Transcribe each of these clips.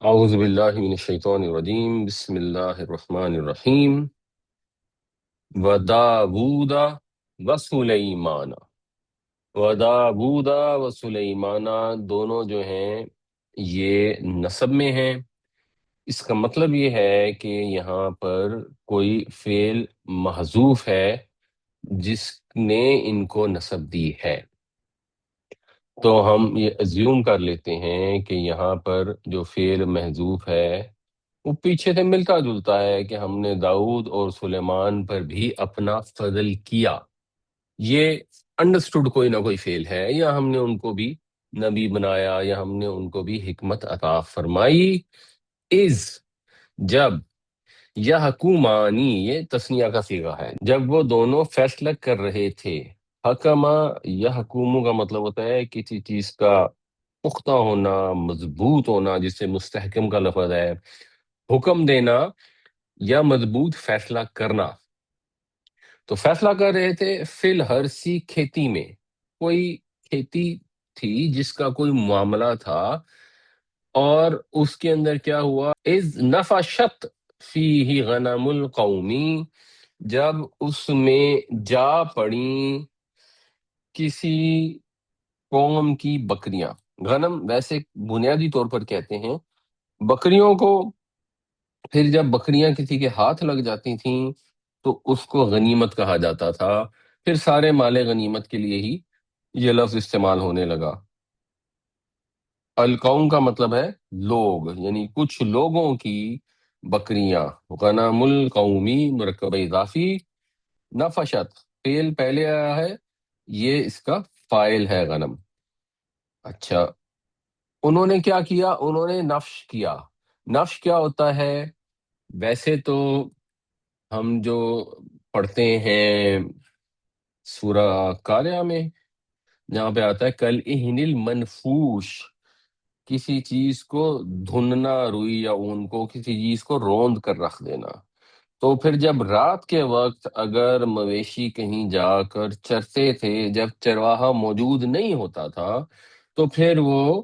اعوذ باللہ من الشیطان الرجیم، بسم اللہ الرحمن الرحیم۔ وداود وسلیمان، وداود وسلیمان دونوں جو ہیں یہ نسب میں ہیں۔ اس کا مطلب یہ ہے کہ یہاں پر کوئی فعل محذوف ہے جس نے ان کو نسب دی ہے، تو ہم یہ ازیوم کر لیتے ہیں کہ یہاں پر جو فعل محذوف ہے وہ پیچھے سے ملتا جلتا ہے کہ ہم نے داؤد اور سلیمان پر بھی اپنا فضل کیا۔ یہ انڈرسٹوڈ کوئی نہ کوئی فعل ہے، یا ہم نے ان کو بھی نبی بنایا، یا ہم نے ان کو بھی حکمت عطا فرمائی۔ از، جب، یا حکومانی، یہ تثنیہ کا صیغہ ہے، جب وہ دونوں فیصلہ کر رہے تھے۔ حکمہ یا حکوموں کا مطلب ہوتا ہے کسی چیز کا پختہ ہونا، مضبوط ہونا، جس سے مستحکم کا لفظ ہے۔ حکم دینا یا مضبوط فیصلہ کرنا۔ تو فیصلہ کر رہے تھے فی الحرثی، کھیتی میں، کوئی کھیتی تھی جس کا کوئی معاملہ تھا، اور اس کے اندر کیا ہوا؟ اذ نفشت فیہ غنم القومی، جب اس میں جا پڑیں کسی قوم کی بکریاں۔ غنم ویسے بنیادی طور پر کہتے ہیں بکریوں کو، پھر جب بکریاں کسی کے ہاتھ لگ جاتی تھیں تو اس کو غنیمت کہا جاتا تھا، پھر سارے مال غنیمت کے لیے ہی یہ لفظ استعمال ہونے لگا۔ القوم کا مطلب ہے لوگ، یعنی کچھ لوگوں کی بکریاں۔ غنم القومی مرکب اضافی، نفشت فعل پہلے آیا ہے، یہ اس کا فاعل ہے غنم۔ اچھا، انہوں نے کیا کیا؟ انہوں نے نفش کیا۔ نفش کیا ہوتا ہے؟ ویسے تو ہم جو پڑھتے ہیں سورہ قاریہ میں، جہاں پہ آتا ہے کل اہن المنفوش، کسی چیز کو دھننا، روئی یا اون کو، کسی چیز کو روند کر رکھ دینا۔ تو پھر جب رات کے وقت اگر مویشی کہیں جا کر چرتے تھے، جب چرواہا موجود نہیں ہوتا تھا، تو پھر وہ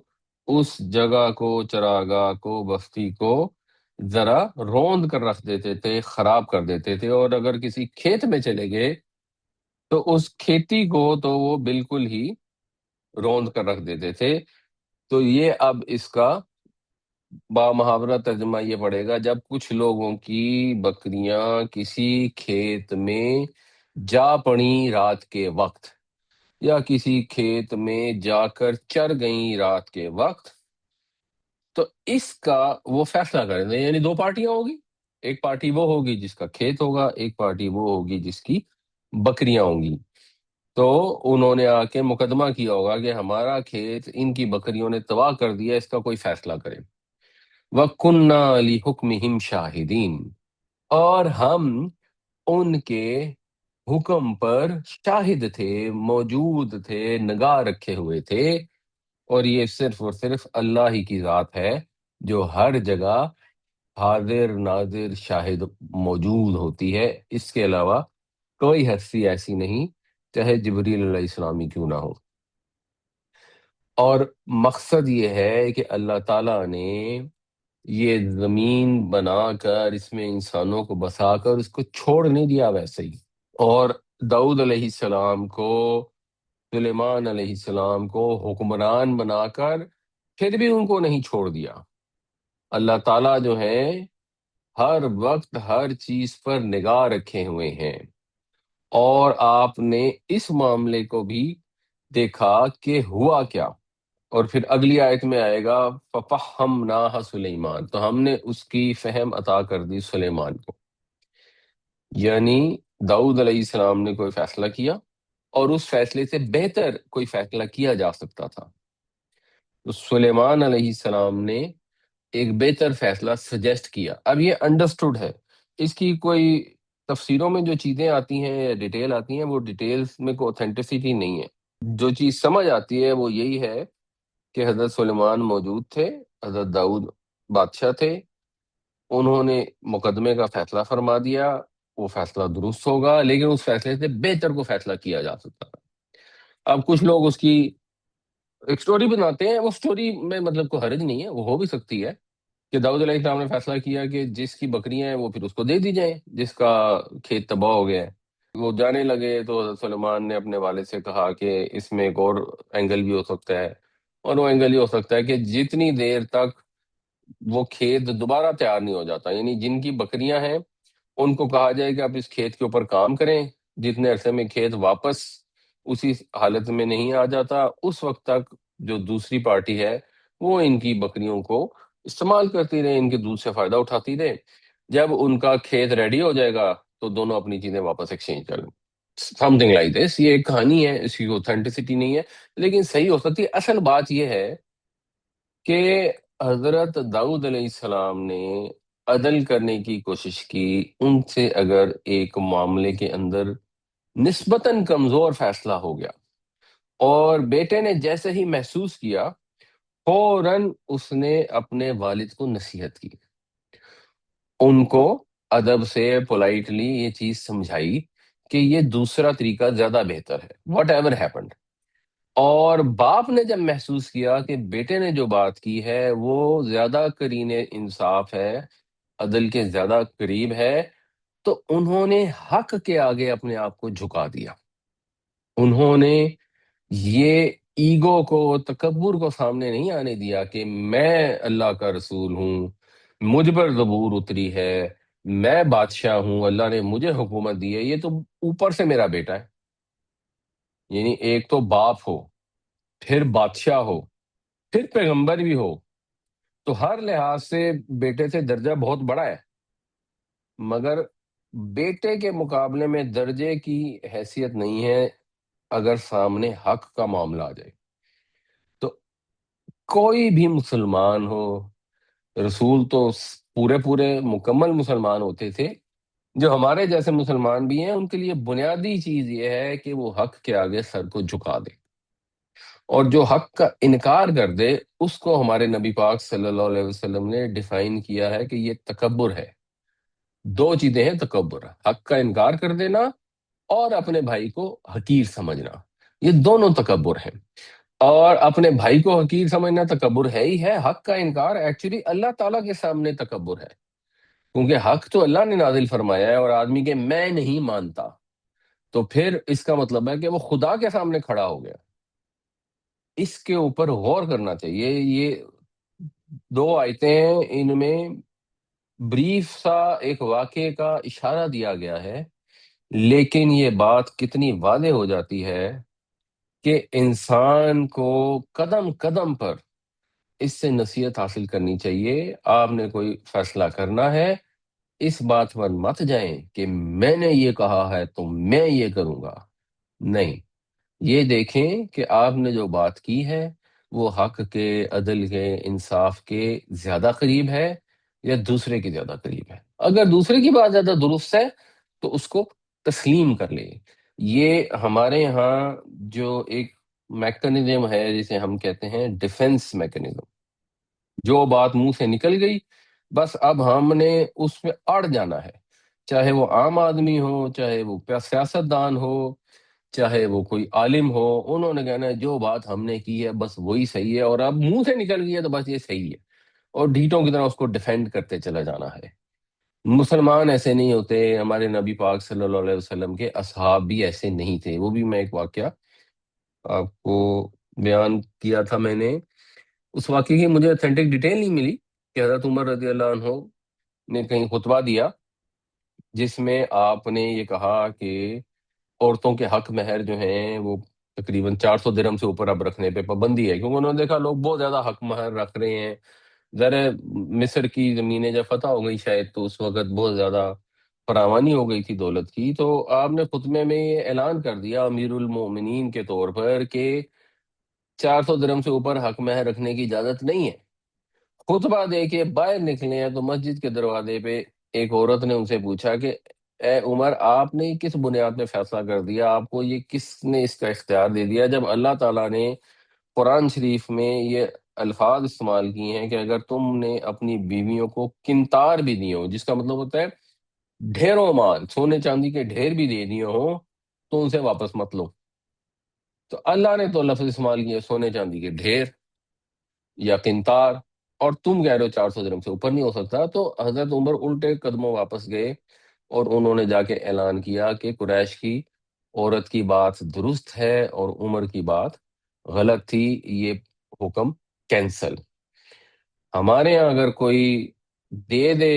اس جگہ کو، چراگاہ کو، بستی کو ذرا روند کر رکھ دیتے تھے، خراب کر دیتے تھے، اور اگر کسی کھیت میں چلے گئے تو اس کھیتی کو تو وہ بالکل ہی روند کر رکھ دیتے تھے۔ تو یہ اب اس کا بامحاورہ ترجمہ یہ پڑے گا، جب کچھ لوگوں کی بکریاں کسی کھیت میں جا پڑیں رات کے وقت، یا کسی کھیت میں جا کر چر گئیں رات کے وقت، تو اس کا وہ فیصلہ کریں گے، یعنی دو پارٹیاں ہوگی، ایک پارٹی وہ ہوگی جس کا کھیت ہوگا، ایک پارٹی وہ ہوگی جس کی بکریاں ہوں گی۔ تو انہوں نے آ کے مقدمہ کیا ہوگا کہ ہمارا کھیت ان کی بکریوں نے تباہ کر دیا، اس کا کوئی فیصلہ کرے۔ وَكُنَّا لِحُكْمِهِمْ شَاهِدِينَ، اور ہم ان کے حکم پر شاہد تھے، موجود تھے، نگاہ رکھے ہوئے تھے۔ اور یہ صرف اور صرف اللہ ہی کی ذات ہے جو ہر جگہ حاضر ناظر شاہد موجود ہوتی ہے، اس کے علاوہ کوئی ہستی ایسی نہیں، چاہے جبریل علیہ السلام ہی کیوں نہ ہو۔ اور مقصد یہ ہے کہ اللہ تعالیٰ نے یہ زمین بنا کر اس میں انسانوں کو بسا کر اس کو چھوڑ نہیں دیا ویسے ہی، اور داؤد علیہ السلام کو، سلیمان علیہ السلام کو حکمران بنا کر پھر بھی ان کو نہیں چھوڑ دیا۔ اللہ تعالیٰ جو ہے ہر وقت ہر چیز پر نگاہ رکھے ہوئے ہیں، اور آپ نے اس معاملے کو بھی دیکھا کہ ہوا کیا۔ اور پھر اگلی آیت میں آئے گا فَفَحَّمْنَاهَا سلیمان، تو ہم نے اس کی فہم عطا کر دی سلیمان کو، یعنی داؤد علیہ السلام نے کوئی فیصلہ کیا اور اس فیصلے سے بہتر کوئی فیصلہ کیا جا سکتا تھا، تو سلیمان علیہ السلام نے ایک بہتر فیصلہ سجیسٹ کیا۔ اب یہ انڈرسٹوڈ ہے، اس کی کوئی تفسیروں میں جو چیزیں آتی ہیں یا ڈیٹیل آتی ہیں، وہ ڈیٹیلز میں کوئی اوتھینٹسٹی نہیں ہے۔ جو چیز سمجھ آتی ہے وہ یہی ہے کہ حضرت سلیمان موجود تھے، حضرت داؤد بادشاہ تھے، انہوں نے مقدمے کا فیصلہ فرما دیا، وہ فیصلہ درست ہوگا، لیکن اس فیصلے سے بہتر کو فیصلہ کیا جا سکتا تھا۔ اب کچھ لوگ اس کی ایک سٹوری بناتے ہیں، وہ سٹوری میں مطلب کوئی حرج نہیں ہے، وہ ہو بھی سکتی ہے، کہ داؤد علیہ السلام نے فیصلہ کیا کہ جس کی بکریاں ہیں وہ پھر اس کو دے دی جائیں جس کا کھیت تباہ ہو گیا ہے۔ وہ جانے لگے تو حضرت سلیمان نے اپنے والد سے کہا کہ اس میں ایک اور اینگل بھی ہو سکتا ہے، اور وہ اینگل یہ ہو سکتا ہے کہ جتنی دیر تک وہ کھیت دوبارہ تیار نہیں ہو جاتا، یعنی جن کی بکریاں ہیں ان کو کہا جائے کہ آپ اس کھیت کے اوپر کام کریں، جتنے عرصے میں کھیت واپس اسی حالت میں نہیں آ جاتا اس وقت تک جو دوسری پارٹی ہے وہ ان کی بکریوں کو استعمال کرتی رہے، ان کے دودھ سے فائدہ اٹھاتی رہے۔ جب ان کا کھیت ریڈی ہو جائے گا تو دونوں اپنی چیزیں واپس ایکسچینج کر لیں۔ سم تھنگ لائک دس، یہ ایک کہانی ہے، اس کی اوتھینٹسٹی نہیں ہے لیکن صحیح ہو سکتی ہے۔ اصل بات یہ ہے کہ حضرت داؤد علیہ السلام نے عدل کرنے کی کوشش کی، ان سے اگر ایک معاملے کے اندر نسبتاً کمزور فیصلہ ہو گیا اور بیٹے نے جیسے ہی محسوس کیا فوراً اس نے اپنے والد کو نصیحت کی، ان کو ادب سے پولائٹلی یہ چیز سمجھائی کہ یہ دوسرا طریقہ زیادہ بہتر ہے، واٹ ایور ہیپنڈ۔ اور باپ نے جب محسوس کیا کہ بیٹے نے جو بات کی ہے وہ زیادہ قرین انصاف ہے، عدل کے زیادہ قریب ہے، تو انہوں نے حق کے آگے اپنے آپ کو جھکا دیا۔ انہوں نے یہ ایگو کو، تکبر کو سامنے نہیں آنے دیا کہ میں اللہ کا رسول ہوں، مجھ پر زبور اتری ہے، میں بادشاہ ہوں، اللہ نے مجھے حکومت دی ہے، یہ تو اوپر سے میرا بیٹا ہے۔ یعنی ایک تو باپ ہو، پھر بادشاہ ہو، پھر پیغمبر بھی ہو، تو ہر لحاظ سے بیٹے سے درجہ بہت بڑا ہے، مگر بیٹے کے مقابلے میں درجے کی حیثیت نہیں ہے اگر سامنے حق کا معاملہ آ جائے۔ تو کوئی بھی مسلمان ہو، رسول تو پورے پورے مکمل مسلمان ہوتے تھے، جو ہمارے جیسے مسلمان بھی ہیں ان کے لیے بنیادی چیز یہ ہے کہ وہ حق کے آگے سر کو جھکا دے، اور جو حق کا انکار کر دے اس کو ہمارے نبی پاک صلی اللہ علیہ وسلم نے ڈیفائن کیا ہے کہ یہ تکبر ہے۔ دو چیزیں ہیں تکبر، حق کا انکار کر دینا اور اپنے بھائی کو حقیر سمجھنا، یہ دونوں تکبر ہیں۔ اور اپنے بھائی کو حقیر سمجھنا تکبر ہے ہی ہے، حق کا انکار ایکچولی اللہ تعالیٰ کے سامنے تکبر ہے، کیونکہ حق تو اللہ نے نازل فرمایا ہے اور آدمی کے میں نہیں مانتا تو پھر اس کا مطلب ہے کہ وہ خدا کے سامنے کھڑا ہو گیا۔ اس کے اوپر غور کرنا چاہیے۔ یہ دو آیتیں ہیں، ان میں بریف سا ایک واقعے کا اشارہ دیا گیا ہے، لیکن یہ بات کتنی واضح ہو جاتی ہے کہ انسان کو قدم قدم پر اس سے نصیحت حاصل کرنی چاہیے۔ آپ نے کوئی فیصلہ کرنا ہے، اس بات پر مت جائیں کہ میں نے یہ کہا ہے تو میں یہ کروں گا، نہیں، یہ دیکھیں کہ آپ نے جو بات کی ہے وہ حق کے، عدل کے، انصاف کے زیادہ قریب ہے یا دوسرے کے زیادہ قریب ہے۔ اگر دوسرے کی بات زیادہ درست ہے تو اس کو تسلیم کر لیں۔ یہ ہمارے ہاں جو ایک میکنزم ہے جسے ہم کہتے ہیں ڈیفنس میکنزم، جو بات منہ سے نکل گئی بس اب ہم نے اس میں اڑ جانا ہے، چاہے وہ عام آدمی ہو، چاہے وہ سیاست دان ہو، چاہے وہ کوئی عالم ہو، انہوں نے کہنا ہے جو بات ہم نے کی ہے بس وہی صحیح ہے، اور اب منہ سے نکل گئی ہے تو بس یہ صحیح ہے، اور ڈھیٹوں کی طرح اس کو ڈیفینڈ کرتے چلا جانا ہے۔ مسلمان ایسے نہیں ہوتے، ہمارے نبی پاک صلی اللہ علیہ وسلم کے اصحاب بھی ایسے نہیں تھے۔ وہ بھی میں ایک واقعہ آپ کو بیان کیا تھا میں نے، اس واقعے کی مجھے اتھینٹک ڈیٹیل نہیں ملی کہ حضرت عمر رضی اللہ عنہ نے کہیں خطبہ دیا جس میں آپ نے یہ کہا کہ عورتوں کے حق مہر جو ہیں وہ تقریباً 400 درہم سے اوپر اب رکھنے پہ پابندی ہے، کیونکہ انہوں نے دیکھا لوگ بہت زیادہ حق مہر رکھ رہے ہیں۔ ذرا مصر کی زمینیں جب فتح ہو گئی شاید تو اس وقت بہت زیادہ فراوانی ہو گئی تھی دولت کی، تو آپ نے خطبے میں یہ اعلان کر دیا امیر المومنین کے طور پر کہ 400 درہم سے اوپر حق مہر رکھنے کی اجازت نہیں ہے۔ خطبہ دے کے باہر نکلے ہیں تو مسجد کے دروازے پہ ایک عورت نے ان سے پوچھا کہ اے عمر، آپ نے کس بنیاد پہ فیصلہ کر دیا، آپ کو یہ کس نے اس کا اختیار دے دیا، جب اللہ تعالیٰ نے قرآن شریف میں یہ الفاظ استعمال کیے ہیں کہ اگر تم نے اپنی بیویوں کو قنطار بھی دیے ہو، جس کا مطلب ہوتا ہے ڈھیروں مال، سونے چاندی کے ڈھیر بھی دے دیے ہوں، تو ان سے واپس مت لو۔ تو اللہ نے تو لفظ استعمال کیے سونے چاندی کے ڈھیر یا قنطار، اور تم کہہ رہے ہو 400 درہم سے اوپر نہیں ہو سکتا. تو حضرت عمر الٹے قدموں واپس گئے اور انہوں نے جا کے اعلان کیا کہ قریش کی عورت کی بات درست ہے اور عمر کی بات غلط تھی، یہ حکم کینسل. ہمارے ہاں اگر کوئی دے دے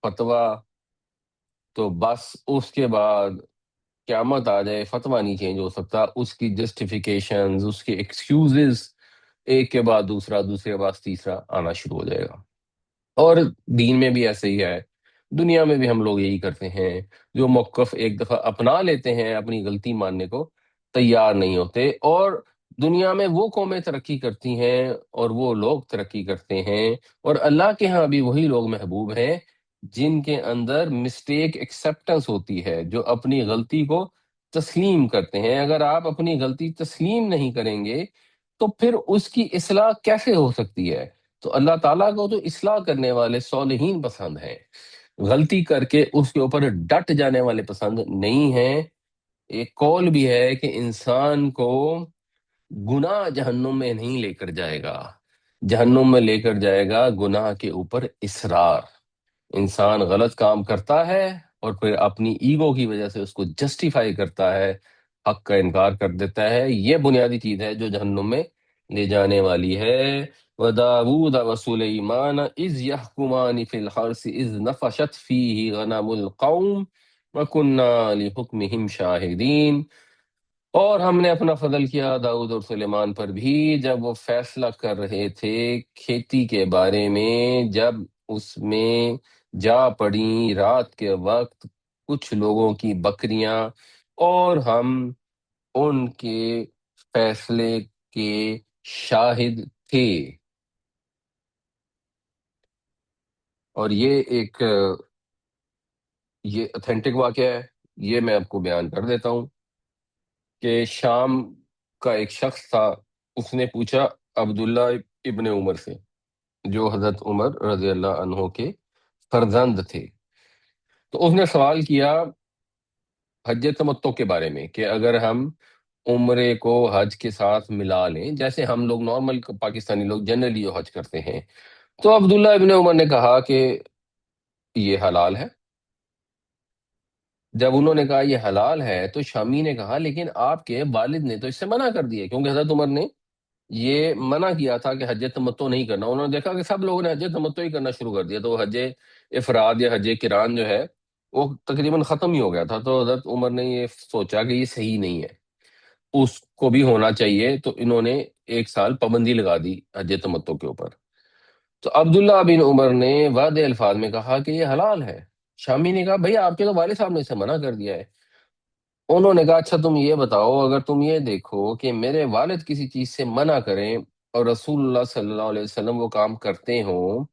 فتویٰ تو بس اس کے بعد قیامت آ جائے فتویٰ نہیں چینج ہو سکتا. اس کی جسٹیفیکیشنز، اس کے ایکسکیوزز ایک کے بعد دوسرا، دوسرے کے بعد تیسرا آنا شروع ہو جائے گا. اور دین میں بھی ایسے ہی ہے، دنیا میں بھی ہم لوگ یہی کرتے ہیں. جو موقف ایک دفعہ اپنا لیتے ہیں اپنی غلطی ماننے کو تیار نہیں ہوتے. اور دنیا میں وہ قومیں ترقی کرتی ہیں اور وہ لوگ ترقی کرتے ہیں، اور اللہ کے ہاں بھی وہی لوگ محبوب ہیں جن کے اندر مسٹیک ایکسیپٹنس ہوتی ہے، جو اپنی غلطی کو تسلیم کرتے ہیں. اگر آپ اپنی غلطی تسلیم نہیں کریں گے تو پھر اس کی اصلاح کیسے ہو سکتی ہے؟ تو اللہ تعالیٰ کو تو اصلاح کرنے والے صالحین پسند ہیں، غلطی کر کے اس کے اوپر ڈٹ جانے والے پسند نہیں ہیں. ایک قول بھی ہے کہ انسان کو گناہ جہنم میں نہیں لے کر جائے گا، جہنم میں لے کر جائے گا گناہ کے اوپر اصرار. انسان غلط کام کرتا ہے اور پھر اپنی ایگو کی وجہ سے اس کو جسٹیفائی کرتا ہے، حق کا انکار کر دیتا ہے. یہ بنیادی چیز ہے جو جہنم میں لے جانے والی ہے. وَدَاوُودَ وَسُلَيْمَانَ إِذْ يَحْكُمَانِ فِي الْحَرْثِ إِذْ نَفَشَتْ فِيهِ غَنَمُ الْقَوْمِ وَكُنَّا لِحُكْمِهِمْ شَاهِدِينَ. اور ہم نے اپنا فضل کیا داؤد اور سلیمان پر بھی جب وہ فیصلہ کر رہے تھے کھیتی کے بارے میں، جب اس میں جا پڑی رات کے وقت کچھ لوگوں کی بکریاں، اور ہم ان کے فیصلے کے شاہد تھے. اور یہ اتھینٹک واقعہ ہے. یہ میں آپ کو بیان کر دیتا ہوں کہ شام کا ایک شخص تھا، اس نے پوچھا عبداللہ ابن عمر سے، جو حضرت عمر رضی اللہ عنہ کے فرزند تھے. تو اس نے سوال کیا حج تمتع کے بارے میں کہ اگر ہم عمرے کو حج کے ساتھ ملا لیں، جیسے ہم لوگ نارمل پاکستانی لوگ جنرلی جو حج کرتے ہیں. تو عبداللہ ابن عمر نے کہا کہ یہ حلال ہے. جب انہوں نے کہا یہ حلال ہے تو شامی نے کہا لیکن آپ کے والد نے تو اس سے منع کر دیا، کیونکہ حضرت عمر نے یہ منع کیا تھا کہ حج تمتع نہیں کرنا. انہوں نے دیکھا کہ سب لوگوں نے حج تمتع ہی کرنا شروع کر دیا، تو حج افراد یا حج کران جو ہے وہ تقریباً ختم ہی ہو گیا تھا. تو حضرت عمر نے یہ سوچا کہ یہ صحیح نہیں ہے، اس کو بھی ہونا چاہیے. تو انہوں نے 1 سال پابندی لگا دی حج تمتع کے اوپر. تو عبداللہ بن عمر نے واضح الفاظ میں کہا کہ یہ حلال ہے. شامی نے کہا بھئی آپ کے تو والد صاحب نے اسے منع کر دیا ہے. انہوں نے کہا اچھا تم یہ بتاؤ، اگر تم یہ دیکھو کہ میرے والد کسی چیز سے منع کریں اور رسول اللہ صلی اللہ علیہ وسلم وہ کام کرتے ہوں،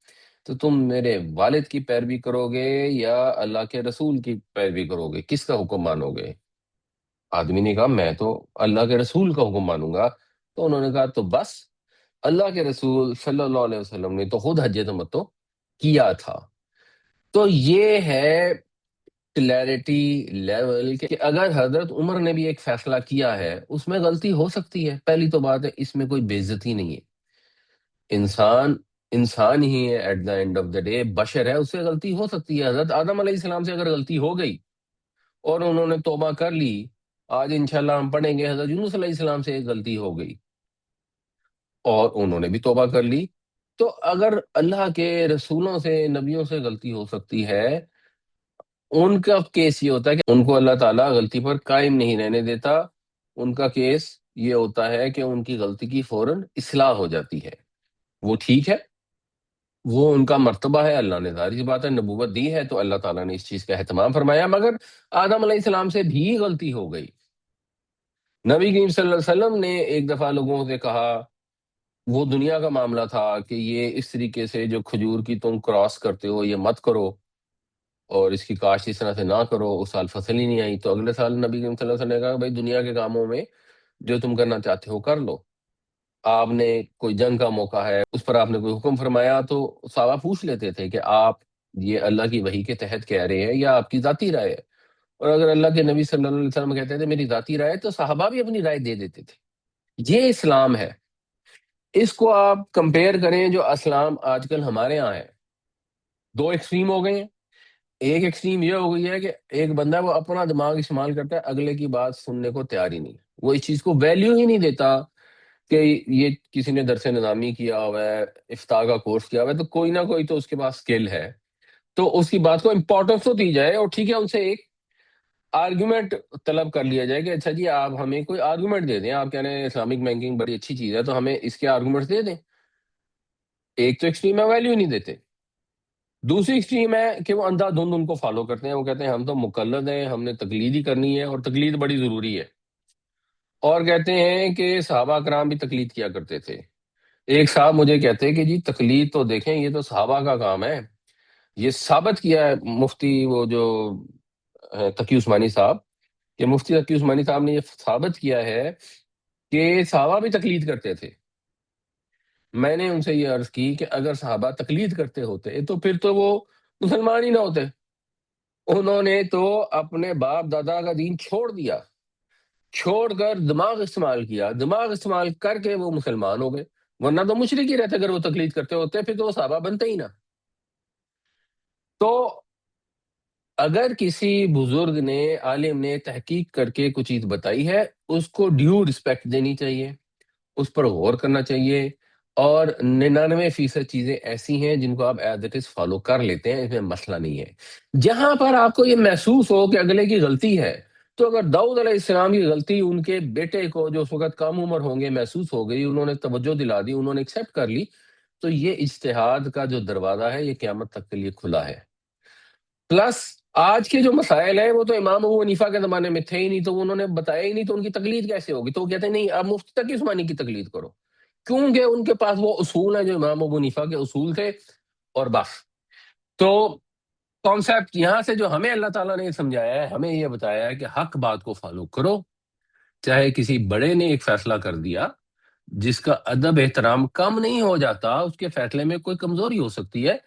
تو تم میرے والد کی پیروی کرو گے یا اللہ کے رسول کی پیروی کرو گے؟ کس کا حکم مانو گے؟ آدمی نے کہا میں تو اللہ کے رسول کا حکم مانوں گا. تو انہوں نے کہا تو بس اللہ کے رسول صلی اللہ علیہ وسلم نے تو خود حج تمتع کیا تھا. تو یہ ہے کلیئرٹی لیول کہ اگر حضرت عمر نے بھی ایک فیصلہ کیا ہے اس میں غلطی ہو سکتی ہے. پہلی تو بات ہے اس میں کوئی بے عزتی نہیں ہے. انسان انسان ہی ہے، at the end of the day بشر ہے، اس سے غلطی ہو سکتی ہے. حضرت آدم علیہ السلام سے اگر غلطی ہو گئی اور انہوں نے توبہ کر لی، آج انشاءاللہ ہم پڑھیں گے حضرت یونس علیہ السلام سے ایک غلطی ہو گئی اور انہوں نے بھی توبہ کر لی. تو اگر اللہ کے رسولوں سے، نبیوں سے غلطی ہو سکتی ہے، ان کا کیس یہ ہوتا ہے کہ ان کو اللہ تعالیٰ غلطی پر قائم نہیں رہنے دیتا. ان کا کیس یہ ہوتا ہے کہ ان کی غلطی کی فوراً اصلاح ہو جاتی ہے. وہ ٹھیک ہے، وہ ان کا مرتبہ ہے، اللہ نے ظاہر سی بات ہے نبوت دی ہے تو اللہ تعالیٰ نے اس چیز کا اہتمام فرمایا. مگر آدم علیہ السلام سے بھی غلطی ہو گئی. نبی کریم صلی اللہ علیہ وسلم نے ایک دفعہ لوگوں سے کہا، وہ دنیا کا معاملہ تھا کہ یہ اس طریقے سے جو کھجور کی تم کراس کرتے ہو یہ مت کرو، اور اس کی کاشت اس طرح سے نہ کرو. اس سال فصل ہی نہیں آئی تو اگلے سال نبی کریم صلی اللہ علیہ وسلم نے کہا بھائی دنیا کے کاموں میں جو تم کرنا چاہتے ہو کر لو. آپ نے کوئی جنگ کا موقع ہے اس پر آپ نے کوئی حکم فرمایا تو صحابہ پوچھ لیتے تھے کہ آپ یہ اللہ کی وحی کے تحت کہہ رہے ہیں یا آپ کی ذاتی رائے ہے؟ اور اگر اللہ کے نبی صلی اللہ علیہ وسلم کہتے تھے میری ذاتی رائے، تو صحابہ بھی اپنی رائے دے دیتے تھے. یہ اسلام ہے. اس کو آپ کمپیئر کریں جو اسلام آج کل ہمارے یہاں ہے، دو ایکسٹریم ہو گئے ہیں۔ ایک ایکسٹریم یہ ہو گئی ہے کہ ایک بندہ وہ اپنا دماغ استعمال کرتا ہے، اگلے کی بات سننے کو تیار ہی نہیں، وہ اس چیز کو ویلیو ہی نہیں دیتا کہ یہ کسی نے درس نظامی کیا ہوا ہے، افتاء کا کورس کیا ہوا ہے، تو کوئی نہ کوئی تو اس کے پاس اسکل ہے، تو اس کی بات کو امپورٹنس تو دی جائے، اور ٹھیک ہے ان سے ایک آرگومنٹ طلب کر لیا جائے کہ اچھا جی آپ ہمیں کوئی آرگومنٹ دے دیں، آپ کہہ رہے ہیں اسلامک بینکنگ بڑی اچھی چیز ہے تو ہمیں اس کے آرگومنٹس دے دیں۔ ایک تو ایکسٹریم ہے ویلیو نہیں دیتے، دوسری ایکسٹریم ہے کہ وہ اندھا دھند ان کو فالو کرتے ہیں، وہ کہتے ہیں ہم تو مقلد ہیں، ہم نے تقلید ہی کرنی ہے اور تقلید بڑی ضروری ہے، اور کہتے ہیں کہ صحابہ کرام بھی تقلید کیا کرتے تھے۔ ایک صاحب مجھے کہتے ہیں کہ جی تقلید تو دیکھیں یہ تو صحابہ کا کام ہے، یہ ثابت کیا ہے مفتی وہ جو تقی عثمانی صاحب، کہ مفتی تقی عثمانی صاحب نے یہ ثابت کیا ہے کہ صحابہ بھی تقلید کرتے تھے۔ میں نے ان سے یہ عرض کی کہ اگر صحابہ تقلید کرتے ہوتے تو پھر تو وہ مسلمان ہی نہ ہوتے، انہوں نے تو اپنے باپ دادا کا دین چھوڑ دیا، چھوڑ کر دماغ استعمال کیا، دماغ استعمال کر کے وہ مسلمان ہو گئے، ورنہ تو مشرک ہی رہتے اگر وہ تقلید کرتے ہوتے، پھر تو وہ صحابہ بنتے ہی نہ۔ تو اگر کسی بزرگ نے، عالم نے تحقیق کر کے کچھ چیز بتائی ہے، اس کو ڈیو رسپیکٹ دینی چاہیے، اس پر غور کرنا چاہیے، اور 99% چیزیں ایسی ہیں جن کو آپ ایز اٹ از فالو کر لیتے ہیں، اس میں مسئلہ نہیں ہے۔ جہاں پر آپ کو یہ محسوس ہو کہ اگلے کی غلطی ہے، تو اگر داؤد علیہ السلام کی غلطی ان کے بیٹے کو جو اس وقت کم عمر ہوں گے محسوس ہو گئی، انہوں نے توجہ دلا دی، انہوں نے ایکسیپٹ کر لی، تو یہ اجتہاد کا جو دروازہ ہے یہ قیامت تک کے لیے کھلا ہے۔ پلس آج کے جو مسائل ہیں وہ تو امام ابو حنیفہ کے زمانے میں تھے ہی نہیں، تو انہوں نے بتایا ہی نہیں، تو ان کی تقلید کیسے ہوگی؟ تو وہ کہتے ہیں نہیں آپ مفتی تقی عثمانی کی تقلید کرو، کیونکہ ان کے پاس وہ اصول ہیں جو امام ابو حنیفہ کے اصول تھے، اور بس۔ تو کانسیپٹ یہاں سے جو ہمیں اللہ تعالیٰ نے سمجھایا ہے، ہمیں یہ بتایا ہے کہ حق بات کو فالو کرو، چاہے کسی بڑے نے ایک فیصلہ کر دیا جس کا ادب احترام کم نہیں ہو جاتا، اس کے فیصلے میں کوئی کمزوری ہو سکتی ہے،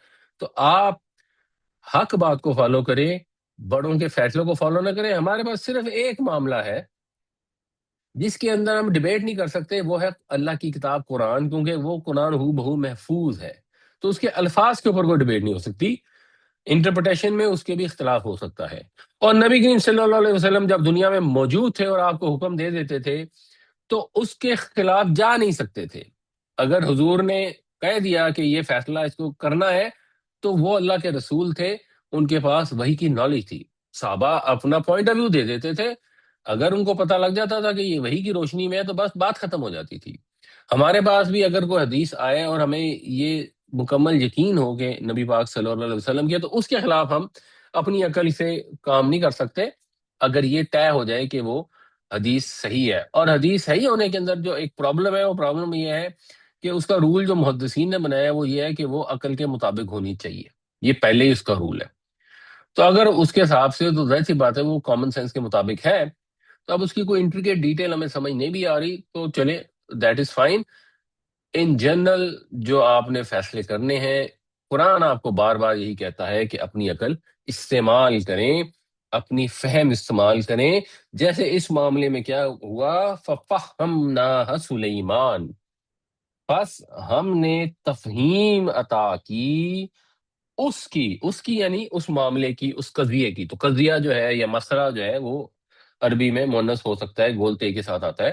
تو آپ حق بات کو فالو کریں، بڑوں کے فیصلوں کو فالو نہ کریں۔ ہمارے پاس صرف ایک معاملہ ہے جس کے اندر ہم ڈیبیٹ نہیں کر سکتے، وہ ہے اللہ کی کتاب قرآن، کیونکہ وہ قرآن ہو بہو محفوظ ہے، تو اس کے الفاظ کے اوپر کوئی ڈیبیٹ نہیں ہو سکتی، انٹرپریٹیشن میں اس کے بھی اختلاف ہو سکتا ہے۔ اور نبی کریم صلی اللہ علیہ وسلم جب دنیا میں موجود تھے اور آپ کو حکم دے دیتے تھے تو اس کے خلاف جا نہیں سکتے تھے۔ اگر حضور نے کہہ دیا کہ یہ فیصلہ اس کو کرنا ہے، تو وہ اللہ کے رسول تھے، ان کے پاس وحی کی نالج تھی، صحابہ اپنا پوائنٹ آف ویو دے دیتے تھے، اگر ان کو پتہ لگ جاتا تھا کہ یہ وحی کی روشنی میں ہے تو بس بات ختم ہو جاتی تھی۔ ہمارے پاس بھی اگر کوئی حدیث آئے اور ہمیں یہ مکمل یقین ہو کہ نبی پاک صلی اللہ علیہ وسلم کی ہے، تو اس کے خلاف ہم اپنی عقل سے کام نہیں کر سکتے، اگر یہ طے ہو جائے کہ وہ حدیث صحیح ہے۔ اور حدیث صحیح ہونے کے اندر جو ایک پرابلم ہے، وہ پرابلم یہ ہے کہ اس کا رول جو محدثین نے بنایا ہے وہ یہ ہے کہ وہ عقل کے مطابق ہونی چاہیے، یہ پہلے ہی اس کا رول ہے۔ تو اگر اس کے حساب سے تو ظاہر سی بات ہے وہ کامن سینس کے مطابق ہے، تو اب اس کی کوئی انٹریکیٹ ڈیٹیل ہمیں سمجھ نہیں بھی آ رہی تو چلے، that is fine. In general جو آپ نے فیصلے کرنے ہیں، قرآن آپ کو بار بار یہی کہتا ہے کہ اپنی عقل استعمال کریں، اپنی فہم استعمال کریں۔ جیسے اس معاملے میں کیا ہوا، فَفَهَّمْنَاهَ سُلَيْمَانَ، بس ہم نے تفہیم عطا کی، اس کی یعنی اس معاملے کی، اس قضیے کی۔ تو قضیہ جو ہے یا مسئلہ جو ہے وہ عربی میں مؤنث ہو سکتا ہے، گولتے کے ساتھ آتا ہے،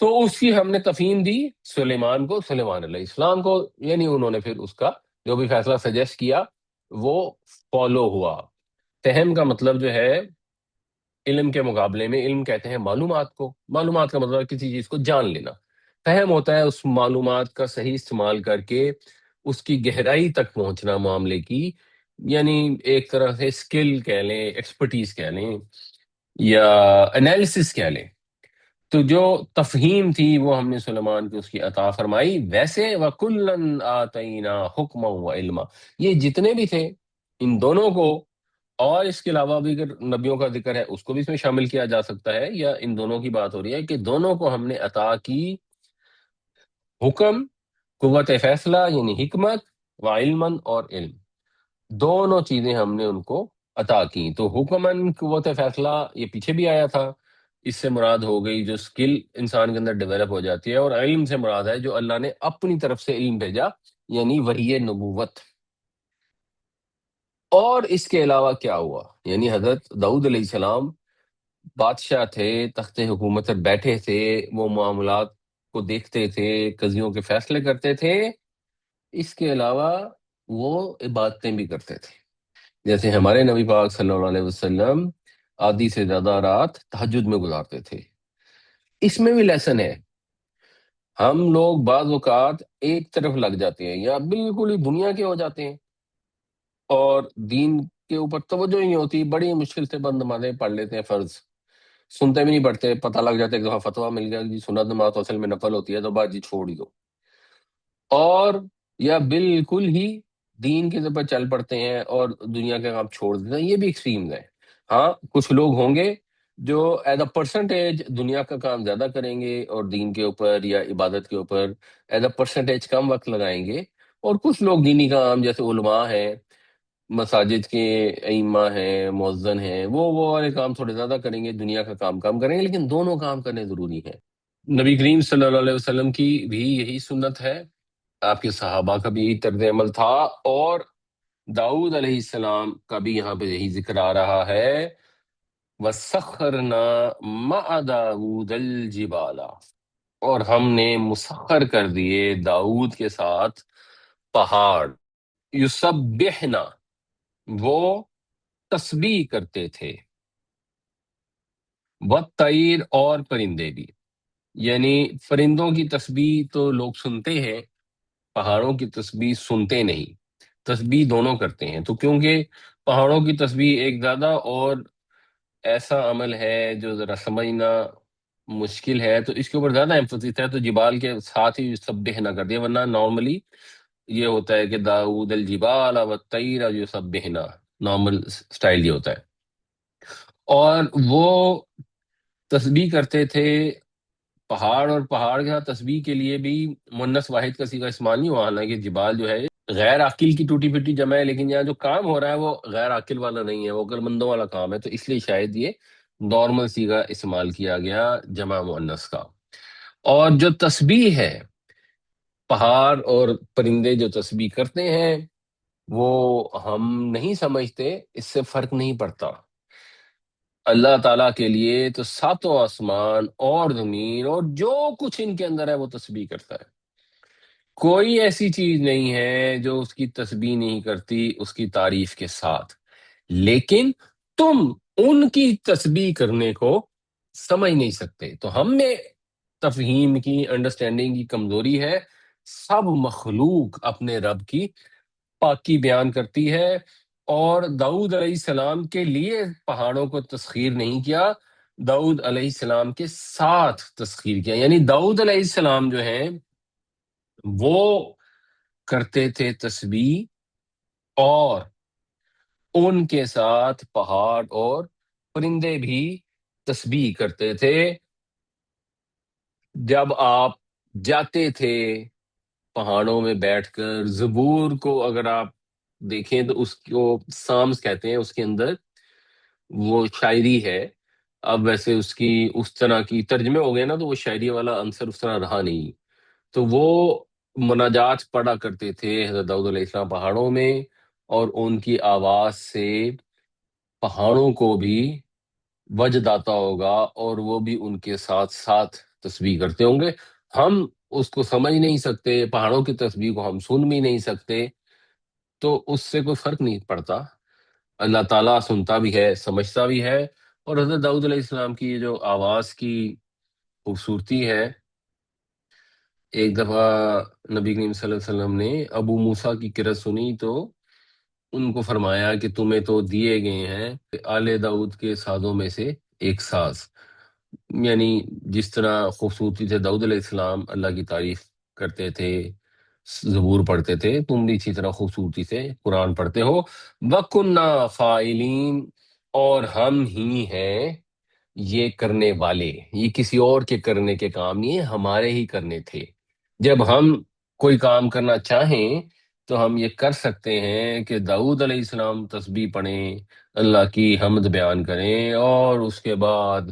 تو اس کی ہم نے تفہیم دی سلیمان کو، سلیمان علیہ السلام کو، یعنی انہوں نے پھر اس کا جو بھی فیصلہ سجیسٹ کیا وہ فالو ہوا۔ فہم کا مطلب جو ہے علم کے مقابلے میں، علم کہتے ہیں معلومات کو، معلومات کا مطلب ہے کسی چیز کو جان لینا، فہم ہوتا ہے اس معلومات کا صحیح استعمال کر کے اس کی گہرائی تک پہنچنا معاملے کی، یعنی ایک طرح سے اسکل کہہ لیں، ایکسپرٹیز کہہ لیں، یا انالیسس کہہ لیں۔ تو جو تفہیم تھی وہ ہم نے سلیمان کی اس کی عطا فرمائی۔ ویسے وَكُلًّا آتَيْنَا حُكْمًا وَعِلْمًا، یہ جتنے بھی تھے ان دونوں کو، اور اس کے علاوہ بھی اگر نبیوں کا ذکر ہے اس کو بھی اس میں شامل کیا جا سکتا ہے، یا ان دونوں کی بات ہو رہی ہے کہ دونوں کو ہم نے عطا کی حکم، قوت فیصلہ یعنی حکمت، وعلمًا اور علم، دونوں چیزیں ہم نے ان کو عطا کی۔ تو حکماً قوت فیصلہ یہ پیچھے بھی آیا تھا، اس سے مراد ہو گئی جو سکل انسان کے اندر ڈیولپ ہو جاتی ہے، اور علم سے مراد ہے جو اللہ نے اپنی طرف سے علم بھیجا، یعنی وحی نبوت۔ اور اس کے علاوہ کیا ہوا؟ یعنی حضرت داؤد علیہ السلام بادشاہ تھے، تخت حکومت پر بیٹھے تھے، وہ معاملات کو دیکھتے تھے، قضیوں کے فیصلے کرتے تھے، اس کے علاوہ وہ عبادتیں بھی کرتے تھے۔ جیسے ہمارے نبی پاک صلی اللہ علیہ وسلم آدھی سے زیادہ رات تہجد میں گزارتے تھے۔ اس میں بھی لیسن ہے۔ ہم لوگ بعض اوقات ایک طرف لگ جاتے ہیں یا بالکل ہی دنیا کے ہو جاتے ہیں اور دین کے اوپر توجہ ہی نہیں ہوتی، بڑی مشکل سے بند نمازیں پڑھ لیتے ہیں، فرض سنتے بھی نہیں پڑھتے، پتہ لگ جاتا ہے کہ ہاں فتویٰ مل گیا جی سنت نماز تو اصل میں نفل ہوتی ہے، تو بات جی چھوڑ ہی دو، اور یا بالکل ہی دین کے اوپر چل پڑتے ہیں اور دنیا کے کام چھوڑ دیتے ہیں۔ یہ بھی ایکسٹریمز ہیں۔ ہاں کچھ لوگ ہوں گے جو ایز اے پرسنٹیج دنیا کا کام زیادہ کریں گے اور دین کے اوپر یا عبادت کے اوپر ایز اے پرسنٹیج کم وقت لگائیں گے، اور کچھ لوگ دینی کام جیسے علماء ہیں، مساجد کے ائمہ ہیں، مؤذن ہیں، وہ والے کام تھوڑے زیادہ کریں گے، دنیا کا کام کم کریں گے، لیکن دونوں کام کرنے ضروری ہیں۔ نبی کریم صلی اللہ علیہ وسلم کی بھی یہی سنت ہے، آپ کے صحابہ کا بھی یہی طرز عمل تھا، اور داؤد علیہ السلام کا بھی یہاں پہ یہی ذکر آ رہا ہے، وَسَخَّرْنَا مَعَ دَاوُودَ الْجِبَالَ، اور ہم نے مسخر کر دیے داؤد کے ساتھ پہاڑ، یسبحنا، وہ تسبیح کرتے تھے، وَالطَّیْرَ، اور پرندے بھی، یعنی پرندوں کی تسبیح تو لوگ سنتے ہیں، پہاڑوں کی تسبیح سنتے نہیں، تسبیح دونوں کرتے ہیں۔ تو کیونکہ پہاڑوں کی تسبیح ایک زیادہ اور ایسا عمل ہے جو ذرا سمجھنا مشکل ہے، تو اس کے اوپر زیادہ ایمفسس ہے، تو جبال کے ساتھ ہی سبح نہ کر دیا، ورنہ نارملی یہ ہوتا ہے کہ داؤد الجبال والطیر یسبحنا، نارمل سٹائل یہ ہوتا ہے۔ اور وہ تسبیح کرتے تھے پہاڑ، اور پہاڑ کے ساتھ تسبیح کے لیے بھی مؤنث واحد کا صیغہ استعمال نہیں ہوا، حالانکہ جبال جو ہے غیر عاقل کی ٹوٹی پھوٹی جمع ہے، لیکن یہاں جو کام ہو رہا ہے وہ غیر عاقل والا نہیں ہے، وہ عقل مندوں والا کام ہے، تو اس لیے شاید یہ نارمل صیغہ استعمال کیا گیا جمع مؤنث کا۔ اور جو تسبیح ہے، پہاڑ اور پرندے جو تسبیح کرتے ہیں، وہ ہم نہیں سمجھتے، اس سے فرق نہیں پڑتا۔ اللہ تعالیٰ کے لیے تو ساتوں آسمان اور زمین اور جو کچھ ان کے اندر ہے وہ تسبیح کرتا ہے، کوئی ایسی چیز نہیں ہے جو اس کی تسبیح نہیں کرتی اس کی تعریف کے ساتھ، لیکن تم ان کی تسبیح کرنے کو سمجھ نہیں سکتے۔ تو ہم میں تفہیم کی، انڈرسٹینڈنگ کی کمزوری ہے۔ سب مخلوق اپنے رب کی پاکی بیان کرتی ہے، اور داؤد علیہ السلام کے لیے پہاڑوں کو تسخیر نہیں کیا، داؤد علیہ السلام کے ساتھ تسخیر کیا، یعنی داؤد علیہ السلام جو ہیں وہ کرتے تھے تسبیح، اور ان کے ساتھ پہاڑ اور پرندے بھی تسبیح کرتے تھے۔ جب آپ جاتے تھے پہاڑوں میں بیٹھ کر، زبور کو اگر آپ دیکھیں تو اس کو سامس کہتے ہیں، اس کے اندر وہ شاعری ہے، اب ویسے اس کی اس طرح کی ترجمے ہو گئے نا، تو وہ شاعری والا عنصر اس طرح رہا نہیں، تو وہ مناجات پڑھا کرتے تھے حضرت داؤد علیہ السلام پہاڑوں میں، اور ان کی آواز سے پہاڑوں کو بھی وجد آتا ہوگا، اور وہ بھی ان کے ساتھ ساتھ تسبیح کرتے ہوں گے۔ ہم اس کو سمجھ نہیں سکتے، پہاڑوں کی تسبیح کو ہم سن بھی نہیں سکتے، تو اس سے کوئی فرق نہیں پڑتا، اللہ تعالیٰ سنتا بھی ہے، سمجھتا بھی ہے۔ اور حضرت داؤد علیہ السلام کی یہ جو آواز کی خوبصورتی ہے، ایک دفعہ نبی کریم صلی اللہ علیہ وسلم نے ابو موسیٰ کی قرأت سنی، تو ان کو فرمایا کہ تمہیں تو دیے گئے ہیں آل داؤد کے سازوں میں سے ایک ساز، یعنی جس طرح خوبصورتی سے داؤد علیہ السلام اللہ کی تعریف کرتے تھے، زبور پڑھتے تھے، تم بھی اسی طرح خوبصورتی سے قرآن پڑھتے ہو۔ وَكُنَّا فَاعِلِينَ، اور ہم ہی ہیں یہ کرنے والے، یہ کسی اور کے کرنے کے کام نہیں، ہمارے ہی کرنے تھے۔ جب ہم کوئی کام کرنا چاہیں تو ہم یہ کر سکتے ہیں کہ داؤد علیہ السلام تسبیح پڑھیں، اللہ کی حمد بیان کریں، اور اس کے بعد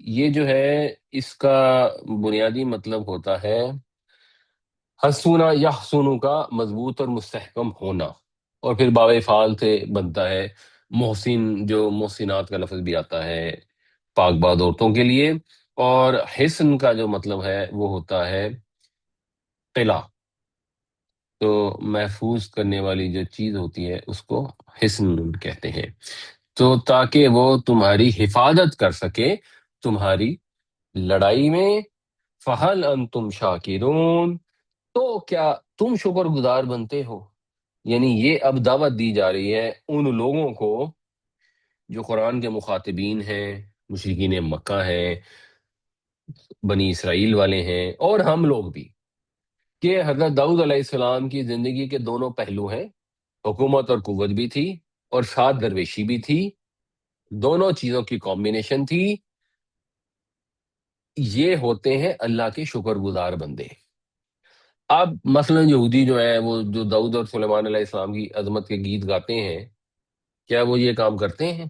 یہ جو ہے اس کا بنیادی مطلب ہوتا ہے حسونا یحسنو کا مضبوط اور مستحکم ہونا، اور پھر باب فعال سے بنتا ہے محسن، جو محسنات کا لفظ بھی آتا ہے پاک باد عورتوں کے لیے، اور حسن کا جو مطلب ہے وہ ہوتا ہے قلعہ، تو محفوظ کرنے والی جو چیز ہوتی ہے اس کو حسن کہتے ہیں، تو تاکہ وہ تمہاری حفاظت کر سکے تمہاری لڑائی میں۔ فہل انتم شاکرون، تو کیا تم شکر گزار بنتے ہو؟ یعنی یہ اب دعوت دی جا رہی ہے ان لوگوں کو جو قرآن کے مخاطبین ہیں، مشرکین مکہ ہیں، بنی اسرائیل والے ہیں، اور ہم لوگ بھی، کہ حضرت داؤد علیہ السلام کی زندگی کے دونوں پہلو ہیں، حکومت اور قوت بھی تھی اور ساتھ درویشی بھی تھی، دونوں چیزوں کی کمبینیشن تھی۔ یہ ہوتے ہیں اللہ کے شکر گزار بندے۔ اب مثلا یہودی جو ہے وہ جو داؤد اور سلیمان علیہ السلام کی عظمت کے گیت گاتے ہیں، کیا وہ یہ کام کرتے ہیں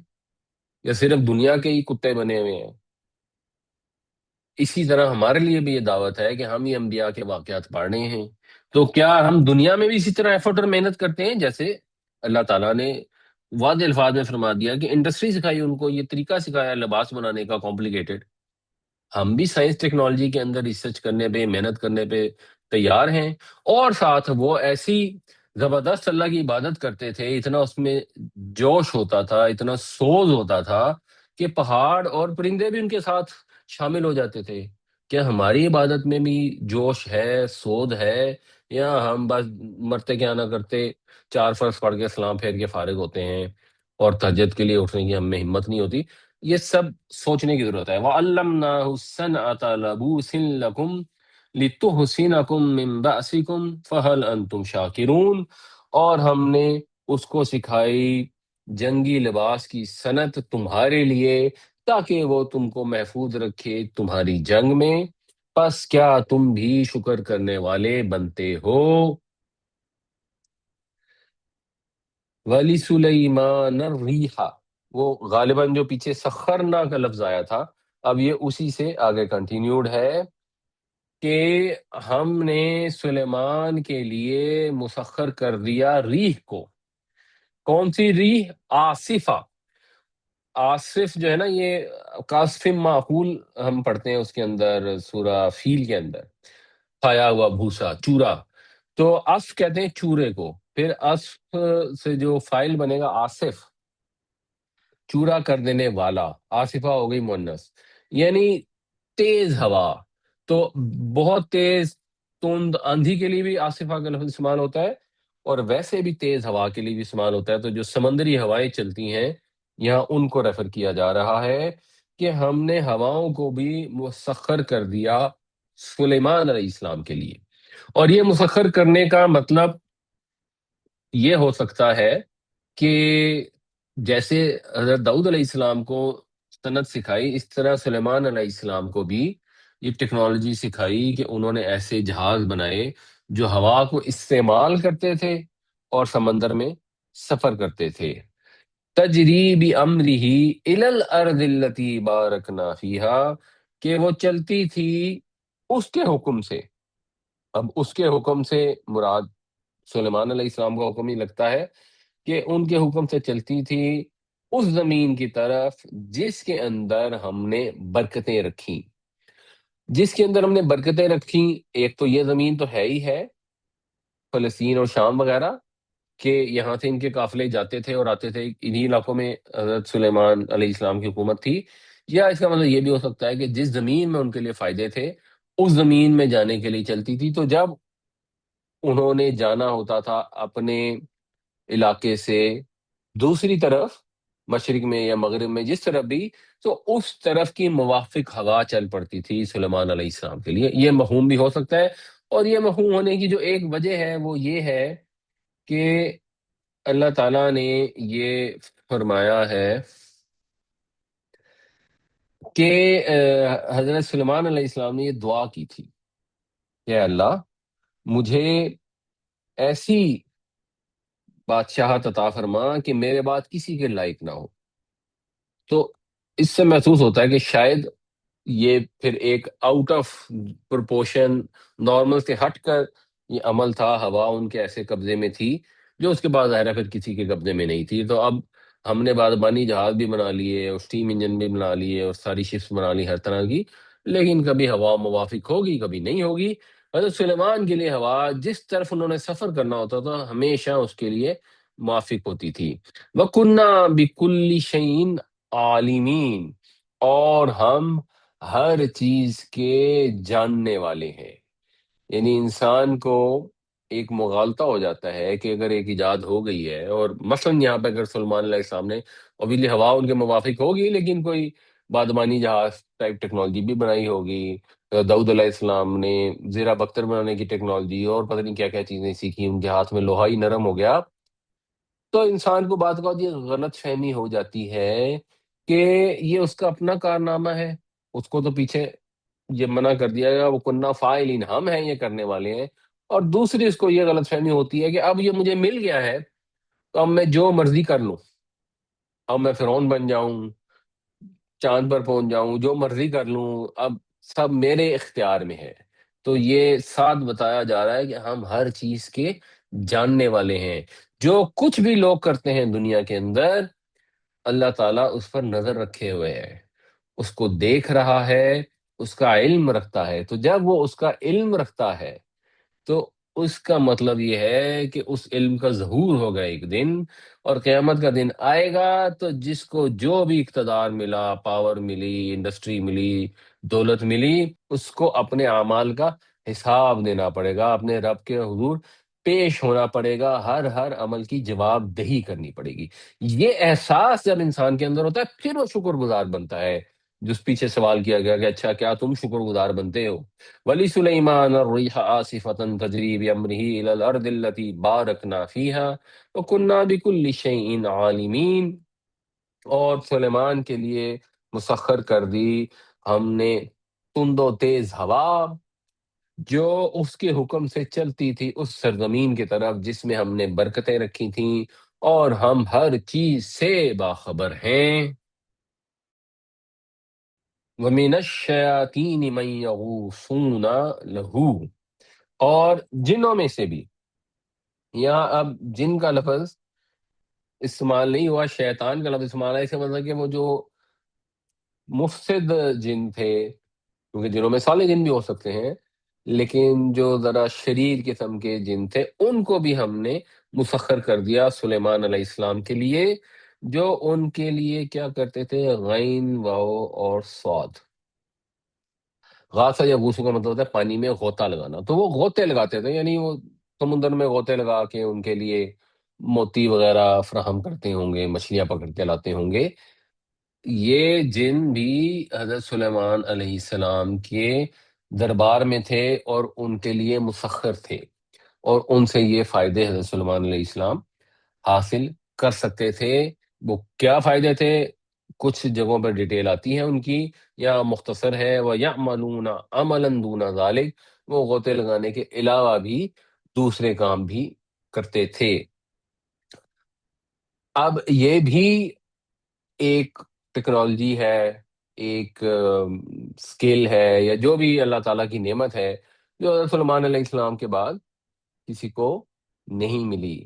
یا صرف دنیا کے ہی کتے بنے ہوئے ہیں؟ اسی طرح ہمارے لیے بھی یہ دعوت ہے کہ ہم یہ انبیاء کے واقعات پڑھ رہے ہیں، تو کیا ہم دنیا میں بھی اسی طرح ایفرٹ اور محنت کرتے ہیں جیسے اللہ تعالیٰ نے واضح الفاظ میں فرما دیا کہ انڈسٹری سکھائی ان کو، یہ طریقہ سکھایا لباس بنانے کا کمپلیکیٹڈ، ہم بھی سائنس ٹیکنالوجی کے اندر ریسرچ کرنے پہ، محنت کرنے پہ تیار ہیں، اور ساتھ وہ ایسی زبردست اللہ کی عبادت کرتے تھے، اتنا اس میں جوش ہوتا تھا، اتنا سوز ہوتا تھا کہ پہاڑ اور پرندے بھی ان کے ساتھ شامل ہو جاتے تھے۔ کیا ہماری عبادت میں بھی جوش ہے، سود ہے، یا ہم بس مرتے کیا نہ کرتے، چار فرض پڑھ کے سلام پھیر کے فارغ ہوتے ہیں اور تہجد کے لیے اٹھنے کی ہم میں ہمت نہیں ہوتی؟ یہ سب سوچنے کی ضرورت ہے۔ وَعَلَّمْنَاهُ الصَّنْعَةَ لَبُوسٍ لَكُمْ لِتُحْصِنَكُمْ مِنْ بَأْسِكُمْ فَهَلْ أَنْتُمْ شَاكِرُونَ، اور ہم نے اس کو سکھائی جنگی لباس کی صنعت تمہارے لیے تاکہ وہ تم کو محفوظ رکھے تمہاری جنگ میں، پس کیا تم بھی شکر کرنے والے بنتے ہو؟ وَلِسُلَيْمَانَ الرِّيحَ، وہ غالباً جو پیچھے سخرنا کا لفظ آیا تھا، اب یہ اسی سے آگے کنٹینیوڈ ہے کہ ہم نے سلیمان کے لیے مسخر کر دیا ریح کو۔ کون سی ریح؟ آصفہ۔ آصف جو ہے نا، یہ قاصف معقول ہم پڑھتے ہیں اس کے اندر سورہ فیل کے اندر، کھایا ہوا بھوسا، چورا، تو اصف کہتے ہیں چورے کو، پھر اصف سے جو فائل بنے گا آصف، چورا کر دینے والا، آصفہ ہو گئی مونس، یعنی تیز ہوا، تو بہت تیز تند آندھی کے لیے بھی آصفہ کا لفظ استعمال ہوتا ہے، اور ویسے بھی تیز ہوا کے لیے بھی استعمال ہوتا ہے، تو جو سمندری ہوائیں چلتی ہیں یہاں ان کو ریفر کیا جا رہا ہے کہ ہم نے ہواؤں کو بھی مسخر کر دیا سلیمان علیہ السلام کے لیے، اور یہ مسخر کرنے کا مطلب یہ ہو سکتا ہے کہ جیسے حضرت داؤد علیہ السلام کو صنعت سکھائی، اس طرح سلیمان علیہ السلام کو بھی یہ ٹیکنالوجی سکھائی کہ انہوں نے ایسے جہاز بنائے جو ہوا کو استعمال کرتے تھے اور سمندر میں سفر کرتے تھے۔ تجری بامرہ الی الارض التی بارکنا فیہا، کہ وہ چلتی تھی اس کے حکم سے۔ اب اس کے حکم سے مراد سلیمان علیہ السلام کا حکم ہی لگتا ہے کہ ان کے حکم سے چلتی تھی اس زمین کی طرف جس کے اندر ہم نے برکتیں رکھی۔ جس کے اندر ہم نے برکتیں رکھی، ایک تو یہ زمین تو ہے ہی ہے، فلسطین اور شام وغیرہ، کہ یہاں سے ان کے قافلے جاتے تھے اور آتے تھے، انہی علاقوں میں حضرت سلیمان علیہ السلام کی حکومت تھی۔ یا اس کا مطلب یہ بھی ہو سکتا ہے کہ جس زمین میں ان کے لیے فائدے تھے اس زمین میں جانے کے لیے چلتی تھی، تو جب انہوں نے جانا ہوتا تھا اپنے علاقے سے دوسری طرف، مشرق میں یا مغرب میں جس طرف بھی، تو اس طرف کی موافق ہوا چل پڑتی تھی سلیمان علیہ السلام کے لیے۔ یہ مفہوم بھی ہو سکتا ہے، اور یہ مفہوم ہونے کی جو ایک وجہ ہے وہ یہ ہے کہ اللہ تعالیٰ نے یہ فرمایا ہے کہ حضرت سلیمان علیہ السلام نے یہ دعا کی تھی کہ اللہ مجھے ایسی بادشاہت عطا فرما کہ میرے بعد کسی کے لائق نہ ہو۔ تو اس سے محسوس ہوتا ہے کہ شاید یہ پھر ایک آؤٹ آف پروپورشن، نارمل سے ہٹ کر یہ عمل تھا، ہوا ان کے ایسے قبضے میں تھی جو اس کے بعد ظاہر ہے پھر کسی کے قبضے میں نہیں تھی۔ تو اب ہم نے بادبانی جہاز بھی بنا لیے اور اسٹیم انجن بھی بنا لیے اور ساری شپس بنا لی ہر طرح کی، لیکن کبھی ہوا موافق ہوگی کبھی نہیں ہوگی۔ حضرت سلیمان کے لیے ہوا جس طرف انہوں نے سفر کرنا ہوتا تھا ہمیشہ اس کے لیے موافق ہوتی تھی۔ وَكُنَّا بِكُلِّ شَيْءٍ عَالِمِينَ، اور ہم ہر چیز کے جاننے والے ہیں۔ یعنی انسان کو ایک مغالطہ ہو جاتا ہے کہ اگر ایک ایجاد ہو گئی ہے، اور مثلاً یہاں پہ اگر سلمان علیہ السلام نے obviously ہوا ان کے موافق ہوگی لیکن کوئی بادبانی جہاز ٹائپ ٹیکنالوجی بھی بنائی ہوگی، داؤد علیہ السلام نے زیرہ بختر بنانے کی ٹیکنالوجی اور پتہ نہیں کیا کیا چیزیں سیکھی، ان کے ہاتھ میں لوہا ہی نرم ہو گیا، تو انسان کو بعض اوقات یہ غلط فہمی ہو جاتی ہے کہ یہ اس کا اپنا کارنامہ ہے، اس کو تو پیچھے یہ منع کر دیا گیا وہ کنہ فاعلین، ہم ہیں یہ کرنے والے ہیں۔ اور دوسری اس کو یہ غلط فہمی ہوتی ہے کہ اب یہ مجھے مل گیا ہے تو اب میں جو مرضی کر لوں، اب میں فرعون بن جاؤں، چاند پر پہنچ جاؤں، جو مرضی کر لوں، اب سب میرے اختیار میں ہے۔ تو یہ ساتھ بتایا جا رہا ہے کہ ہم ہر چیز کے جاننے والے ہیں، جو کچھ بھی لوگ کرتے ہیں دنیا کے اندر اللہ تعالیٰ اس پر نظر رکھے ہوئے ہے، اس کو دیکھ رہا ہے، اس کا علم رکھتا ہے۔ تو جب وہ اس کا علم رکھتا ہے تو اس کا مطلب یہ ہے کہ اس علم کا ظہور ہوگا ایک دن، اور قیامت کا دن آئے گا تو جس کو جو بھی اقتدار ملا، پاور ملی، انڈسٹری ملی، دولت ملی، اس کو اپنے اعمال کا حساب دینا پڑے گا، اپنے رب کے حضور پیش ہونا پڑے گا، ہر ہر عمل کی جواب دہی کرنی پڑے گی۔ یہ احساس جب انسان کے اندر ہوتا ہے پھر وہ شکر گزار بنتا ہے۔ جس پیچھے سوال کیا گیا کہ اچھا کیا تم شکر گزار بنتے ہو؟ وَلِسُلَيْمَانَ الرِّيحَ عَاصِفَةً تَجْرِي بِأَمْرِهِ إِلَى الْأَرْضِ الَّتِي بَارَكْنَا فِيهَا وَكُنَّا بِكُلِّ شَيْءٍ عَالِمِينَ، اور سلیمان کے لیے مسخر کر دی ہم نے تند و تیز ہوا جو اس کے حکم سے چلتی تھی اس سرزمین کی طرف جس میں ہم نے برکتیں رکھی تھیں، اور ہم ہر چیز سے باخبر ہیں۔ وَمِنَ الشَّيَاطِينِ مَن يَغُوصُونَ لَهُ، اور جنوں میں سے بھی، یہاں اب جن کا لفظ استعمال نہیں ہوا، شیطان کا لفظ استعمال ہے، اس کا مطلب کہ وہ جو مفسد جن تھے، کیونکہ جنوں میں صالح جن بھی ہو سکتے ہیں، لیکن جو ذرا شریر قسم کے جن تھے ان کو بھی ہم نے مسخر کر دیا سلیمان علیہ السلام کے لیے، جو ان کے لیے کیا کرتے تھے، غین واو اور صاد۔ غاصہ یا غوصو کا مطلب ہوتا ہے پانی میں غوطہ لگانا، تو وہ غوطے لگاتے تھے، یعنی وہ سمندر میں غوطے لگا کے ان کے لیے موتی وغیرہ فراہم کرتے ہوں گے، مچھلیاں پکڑ کے لاتے ہوں گے۔ یہ جن بھی حضرت سلیمان علیہ السلام کے دربار میں تھے اور ان کے لیے مسخر تھے، اور ان سے یہ فائدے حضرت سلیمان علیہ السلام حاصل کر سکتے تھے۔ وہ کیا فائدے تھے، کچھ جگہوں پر ڈیٹیل آتی ہے ان کی، یا مختصر ہے وَيَعْمَلُونَ عَمَلًا دُونَ ذَلِكَ، وہ غوطے لگانے کے علاوہ بھی دوسرے کام بھی کرتے تھے۔ اب یہ بھی ایک ٹیکنالوجی ہے، ایک سکل ہے، یا جو بھی اللہ تعالیٰ کی نعمت ہے جو حضرت سلیمان علیہ السلام کے بعد کسی کو نہیں ملی۔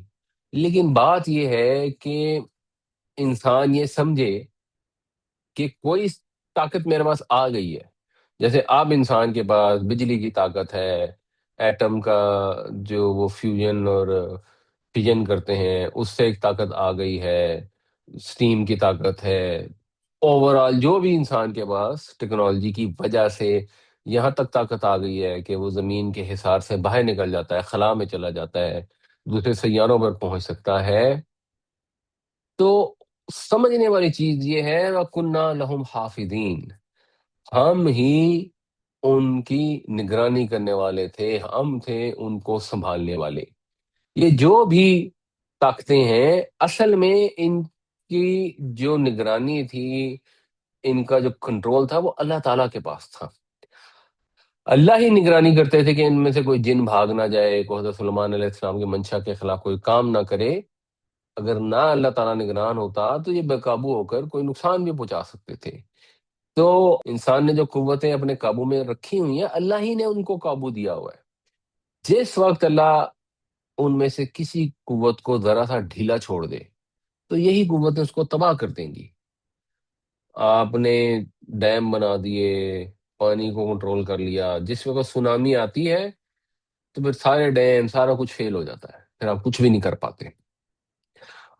لیکن بات یہ ہے کہ انسان یہ سمجھے کہ کوئی طاقت میرے پاس آ گئی ہے، جیسے اب انسان کے پاس بجلی کی طاقت ہے، ایٹم کا جو وہ فیوژن اور فیژن کرتے ہیں اس سے ایک طاقت آ گئی ہے، سٹیم کی طاقت ہے، اوورال جو بھی انسان کے پاس ٹیکنالوجی کی وجہ سے یہاں تک طاقت آ گئی ہے کہ وہ زمین کے حصار سے باہر نکل جاتا ہے، خلا میں چلا جاتا ہے، دوسرے سیاروں پر پہنچ سکتا ہے۔ تو سمجھنے والی چیز یہ ہے وَكُنَّا لَهُمْ حَافِظِينَ، ہم ہی ان کی نگرانی کرنے والے تھے، ہم تھے ان کو سنبھالنے والے۔ یہ جو بھی طاقتیں ہیں اصل میں ان کی جو نگرانی تھی، ان کا جو کنٹرول تھا وہ اللہ تعالیٰ کے پاس تھا۔ اللہ ہی نگرانی کرتے تھے کہ ان میں سے کوئی جن بھاگ نہ جائے، کوئی حضرت سلیمان علیہ السلام کے منشا کے خلاف کوئی کام نہ کرے۔ اگر نہ اللہ تعالیٰ نگران ہوتا تو یہ بے قابو ہو کر کوئی نقصان بھی پہنچا سکتے تھے۔ تو انسان نے جو قوتیں اپنے قابو میں رکھی ہوئی ہیں، اللہ ہی نے ان کو قابو دیا ہوا ہے۔ جس وقت اللہ ان میں سے کسی قوت کو ذرا سا ڈھیلا چھوڑ دے تو یہی قوتیں اس کو تباہ کر دیں گی۔ آپ نے ڈیم بنا دیے، پانی کو کنٹرول کر لیا، جس وقت سونامی آتی ہے تو پھر سارے ڈیم سارا کچھ فیل ہو جاتا ہے، پھر آپ کچھ بھی نہیں کر پاتے۔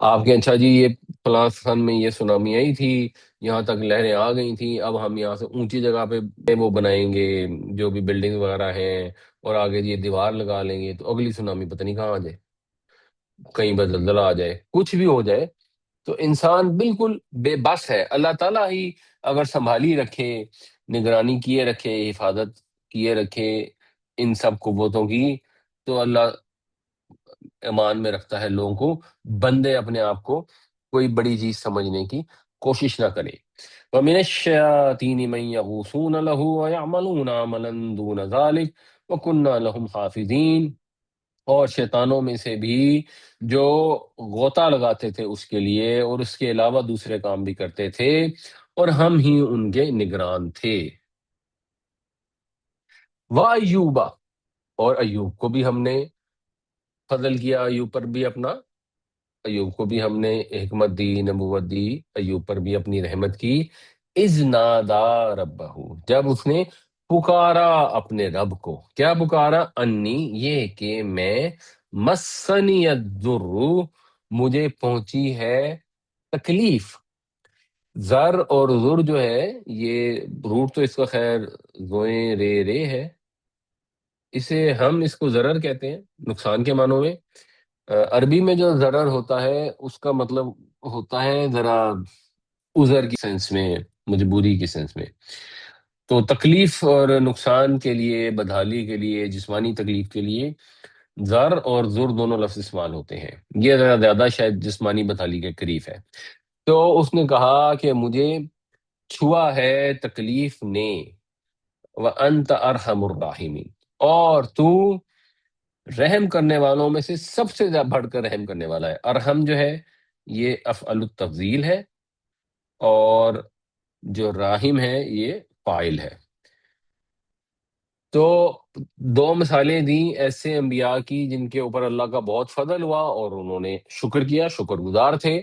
آپ کے اچھا جی یہ فلاں سن میں یہ سونامی آئی تھی، یہاں تک لہریں آ گئی تھیں، اب ہم یہاں سے اونچی جگہ پہ وہ بنائیں گے جو بھی بلڈنگ وغیرہ ہیں، اور آگے یہ دیوار لگا لیں گے، تو اگلی سونامی پتہ نہیں کہاں آ جائے، کہیں بس زلزلہ آ جائے، کچھ بھی ہو جائے۔ تو انسان بالکل بے بس ہے، اللہ تعالیٰ ہی اگر سنبھالی رکھے، نگرانی کیے رکھے، حفاظت کیے رکھے ان سب قوتوں کی، تو اللہ ایمان میں رکھتا ہے لوگوں کو، بندے اپنے آپ کو کوئی بڑی چیز سمجھنے کی کوشش نہ کرے۔ وَمِنَ الشَّيَاطِينِ مَن يَغُوصُونَ لَهُ وَيَعْمَلُونَ عَمَلًا دُونَ ذَلِكَ وَكُنَّا لَهُمْ حَافِظِينَ، اور شیطانوں میں سے بھی جو غوطہ لگاتے تھے اس کے لیے اور اس کے علاوہ دوسرے کام بھی کرتے تھے، اور ہم ہی ان کے نگران تھے۔ وَأَيُّوبَ، اور ایوب کو بھی ہم نے فضل کیا، ایوب پر بھی اپنا، ایوب کو بھی ہم نے حکمت دی، نبوت دی، ایوب پر بھی اپنی رحمت کی۔ اذ نادا ربہ، جب اس نے پکارا اپنے رب کو۔ کیا پکارا؟ انی، یہ کہ میں، مسنی الضر، مجھے پہنچی ہے تکلیف۔ زر اور ضر جو ہے یہ روٹ تو اس کا خیر زوئیں رے رے ہے، اسے ہم اس کو ضرر کہتے ہیں نقصان کے معنوں میں۔ عربی میں جو ضرر ہوتا ہے اس کا مطلب ہوتا ہے ذرا عذر کی سینس میں، مجبوری کی سینس میں۔ تو تکلیف اور نقصان کے لیے، بدحالی کے لیے، جسمانی تکلیف کے لیے زر اور زر دونوں لفظ استعمال ہوتے ہیں، یہ ذرا زیادہ شاید جسمانی بدحالی کے قریب ہے۔ تو اس نے کہا کہ مجھے چھوا ہے تکلیف نے، وَأَنْتَ أَرْحَمُ الرَّاحِمِينَ، اور تو رحم کرنے والوں میں سے سب سے زیادہ بڑھ کر رحم کرنے والا ہے۔ ارحم جو ہے یہ افعل التفضیل ہے، اور جو راحم ہے یہ فاعل ہے۔ تو دو مثالیں دیں ایسے انبیاء کی جن کے اوپر اللہ کا بہت فضل ہوا اور انہوں نے شکر کیا، شکر گزار تھے۔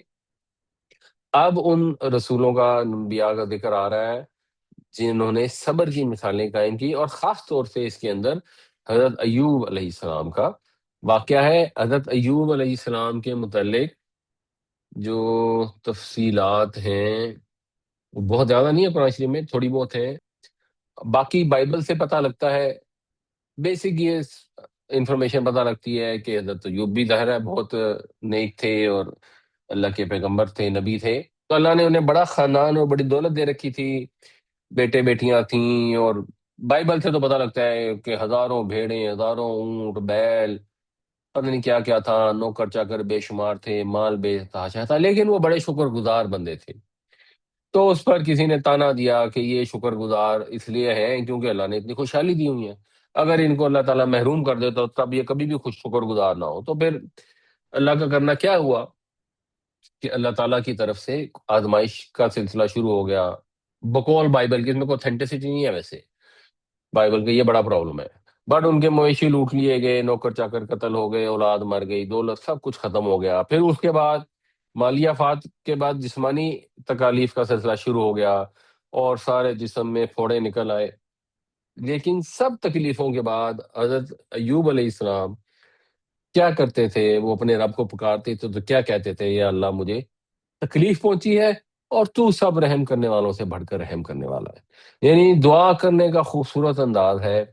اب ان رسولوں کا، انبیاء کا ذکر آ رہا ہے جنہوں نے صبر کی مثالیں قائم کی، اور خاص طور سے اس کے اندر حضرت ایوب علیہ السلام کا واقعہ ہے۔ حضرت ایوب علیہ السلام کے متعلق جو تفصیلات ہیں وہ بہت زیادہ نہیں ہے، قرآن شریف میں تھوڑی بہت ہیں، باقی بائبل سے پتہ لگتا ہے، بیسک یہ انفارمیشن پتہ لگتی ہے کہ حضرت ایوب بھی ظاہر ہے بہت نیک تھے اور اللہ کے پیغمبر تھے، نبی تھے، تو اللہ نے انہیں بڑا خاندان اور بڑی دولت دے رکھی تھی، بیٹے بیٹیاں تھیں، اور بائبل سے تو پتہ لگتا ہے کہ ہزاروں بھیڑیں، ہزاروں اونٹ، بیل، پتہ نہیں کیا کیا تھا، نوکر چاکر بے شمار تھے، مال بے تحاشا تھا، لیکن وہ بڑے شکر گزار بندے تھے۔ تو اس پر کسی نے تانا دیا کہ یہ شکر گزار اس لیے ہیں کیونکہ اللہ نے اتنی خوشحالی دی ہوئی ہے، اگر ان کو اللہ تعالیٰ محروم کر دیتا تب یہ کبھی بھی خوش شکر گزار نہ ہو۔ تو پھر اللہ کا کرنا کیا ہوا کہ اللہ تعالیٰ کی طرف سے آزمائش کا سلسلہ شروع ہو گیا، بقول بائبل کی، اس میں کوئی اتھینٹسٹی نہیں ہے ویسے، بائبل کا یہ بڑا پرابلم ہے، بٹ ان کے مویشی لوٹ لیے گئے، نوکر چاکر قتل ہو گئے، اولاد مر گئی، دولت سب کچھ ختم ہو گیا، پھر اس کے بعد مالیافات کے بعد جسمانی تکالیف کا سلسلہ شروع ہو گیا، اور سارے جسم میں پھوڑے نکل آئے۔ لیکن سب تکلیفوں کے بعد حضرت ایوب علیہ السلام کیا کرتے تھے؟ وہ اپنے رب کو پکارتے تھے تو کیا کہتے تھے؟ یا اللہ مجھے تکلیف پہنچی ہے اور تو سب رحم کرنے والوں سے بڑھ کر رحم کرنے والا ہے۔ یعنی دعا کرنے کا خوبصورت انداز ہے،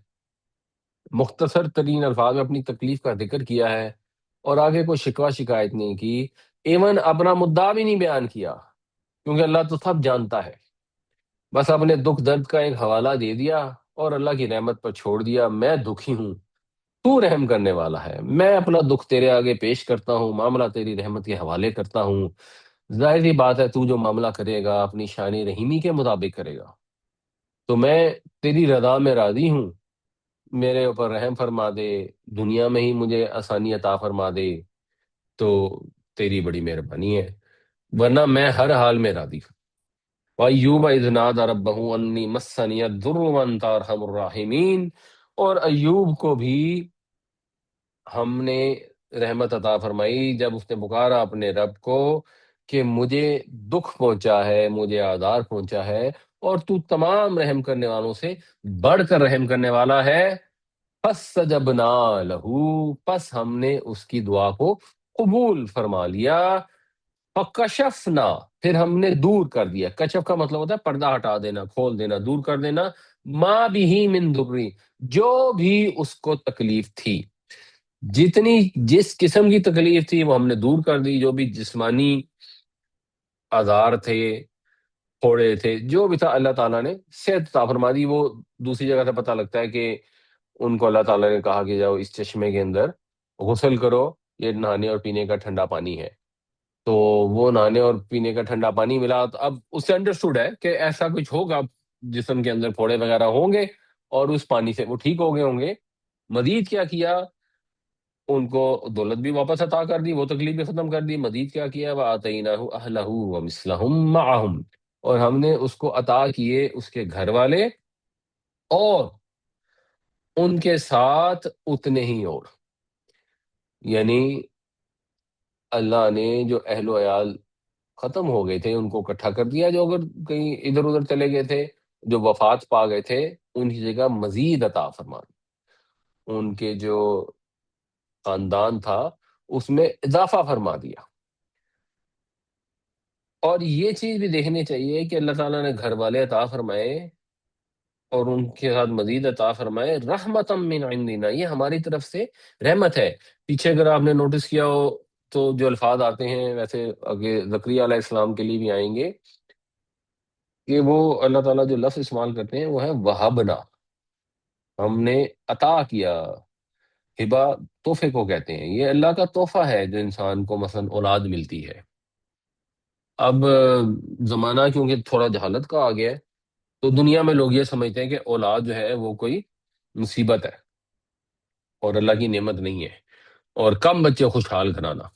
مختصر ترین الفاظ میں اپنی تکلیف کا ذکر کیا ہے، اور آگے کوئی شکوہ شکایت نہیں کی، ایون اپنا مدعا بھی نہیں بیان کیا، کیونکہ اللہ تو سب جانتا ہے، بس اپنے دکھ درد کا ایک حوالہ دے دیا اور اللہ کی رحمت پر چھوڑ دیا، میں دکھی ہوں، تو رحم کرنے والا ہے، میں اپنا دکھ تیرے آگے پیش کرتا ہوں، معاملہ تیری رحمت کے حوالے کرتا ہوں، ظاہر سی بات ہے تو جو معاملہ کرے گا اپنی شان رحیمی کے مطابق کرے گا، تو میں تیری رضا میں راضی ہوں، میرے اوپر رحم فرما دے، دنیا میں ہی مجھے آسانی عطا فرما دے، تو تیری بڑی مہربانی ہے، ورنہ میں ہر حال میں راضی ہوں۔ وَأَيُّوبَ إِذْ نَادَىٰ رَبَّهُ أَنِّي مَسَّنِيَ الضُّرُّ وَأَنتَ أَرْحَمُ الرَّاحِمِينَ، اور ایوب کو بھی ہم نے رحمت عطا فرمائی جب اس نے پکارا اپنے رب کو کہ مجھے دکھ پہنچا ہے، مجھے آزار پہنچا ہے، اور تو تمام رحم کرنے والوں سے بڑھ کر رحم کرنے والا ہے۔ فَاسْتَجَبْنَا لَهُ، پس ہم نے اس کی دعا کو قبول فرما لیا۔ فَكَشَفْنَا، پھر ہم نے دور کر دیا۔ کشف کا مطلب ہوتا ہے پردہ ہٹا دینا، کھول دینا، دور کر دینا۔ ما بھی من ضر، جو بھی اس کو تکلیف تھی، جس قسم کی تکلیف تھی وہ ہم نے دور کر دی، جو بھی جسمانی آزار تھے، پھوڑے تھے، جو بھی تھا، اللہ تعالیٰ نے صحت عطا فرما دی۔ وہ دوسری جگہ سے پتہ لگتا ہے کہ ان کو اللہ تعالیٰ نے کہا کہ جاؤ اس چشمے کے اندر غسل کرو، یہ نہانے اور پینے کا ٹھنڈا پانی ہے۔ تو وہ نہانے اور پینے کا ٹھنڈا پانی ملا، تو اب اس سے انڈرسٹوڈ ہے کہ ایسا کچھ ہوگا، جسم کے اندر پھوڑے وغیرہ ہوں گے، اور اس پانی سے وہ ٹھیک ہو گئے ہوں گے۔ مزید کیا کیا، ان کو دولت بھی واپس عطا کر دی، وہ تکلیف بھی ختم کر دی۔ مزید کیا کیا، وَآتَيْنَاهُ أَهْلَهُ وَمِثْلَهُمْ مَعَهُمْ، اور ہم نے اس کو عطا کیے اس کے گھر والے اور ان کے ساتھ اتنے ہی اور، یعنی اللہ نے جو اہل و عیال ختم ہو گئے تھے ان کو اکٹھا کر دیا، جو اگر کہیں ادھر ادھر چلے گئے تھے، جو وفات پا گئے تھے، ان کی جگہ مزید عطا فرما دی۔ ان کے جو خاندان تھا اس میں اضافہ فرما دیا۔ اور یہ چیز بھی دیکھنی چاہیے کہ اللہ تعالیٰ نے گھر والے عطا فرمائے اور ان کے ساتھ مزید عطا فرمائے، رحمتم من عندنا، یہ ہماری طرف سے رحمت ہے۔ پیچھے اگر آپ نے نوٹس کیا ہو تو جو الفاظ آتے ہیں، ویسے آگے زکریا علیہ السلام کے لیے بھی آئیں گے، کہ وہ اللہ تعالیٰ جو لفظ استعمال کرتے ہیں وہ ہے وہبنا، ہم نے عطا کیا۔ ہبہ تحفے کو کہتے ہیں، یہ اللہ کا تحفہ ہے جو انسان کو مثلا اولاد ملتی ہے۔ اب زمانہ کیونکہ تھوڑا جہالت کا آ گیا ہے، تو دنیا میں لوگ یہ سمجھتے ہیں کہ اولاد جو ہے وہ کوئی مصیبت ہے اور اللہ کی نعمت نہیں ہے، اور کم بچے خوشحال کرانا۔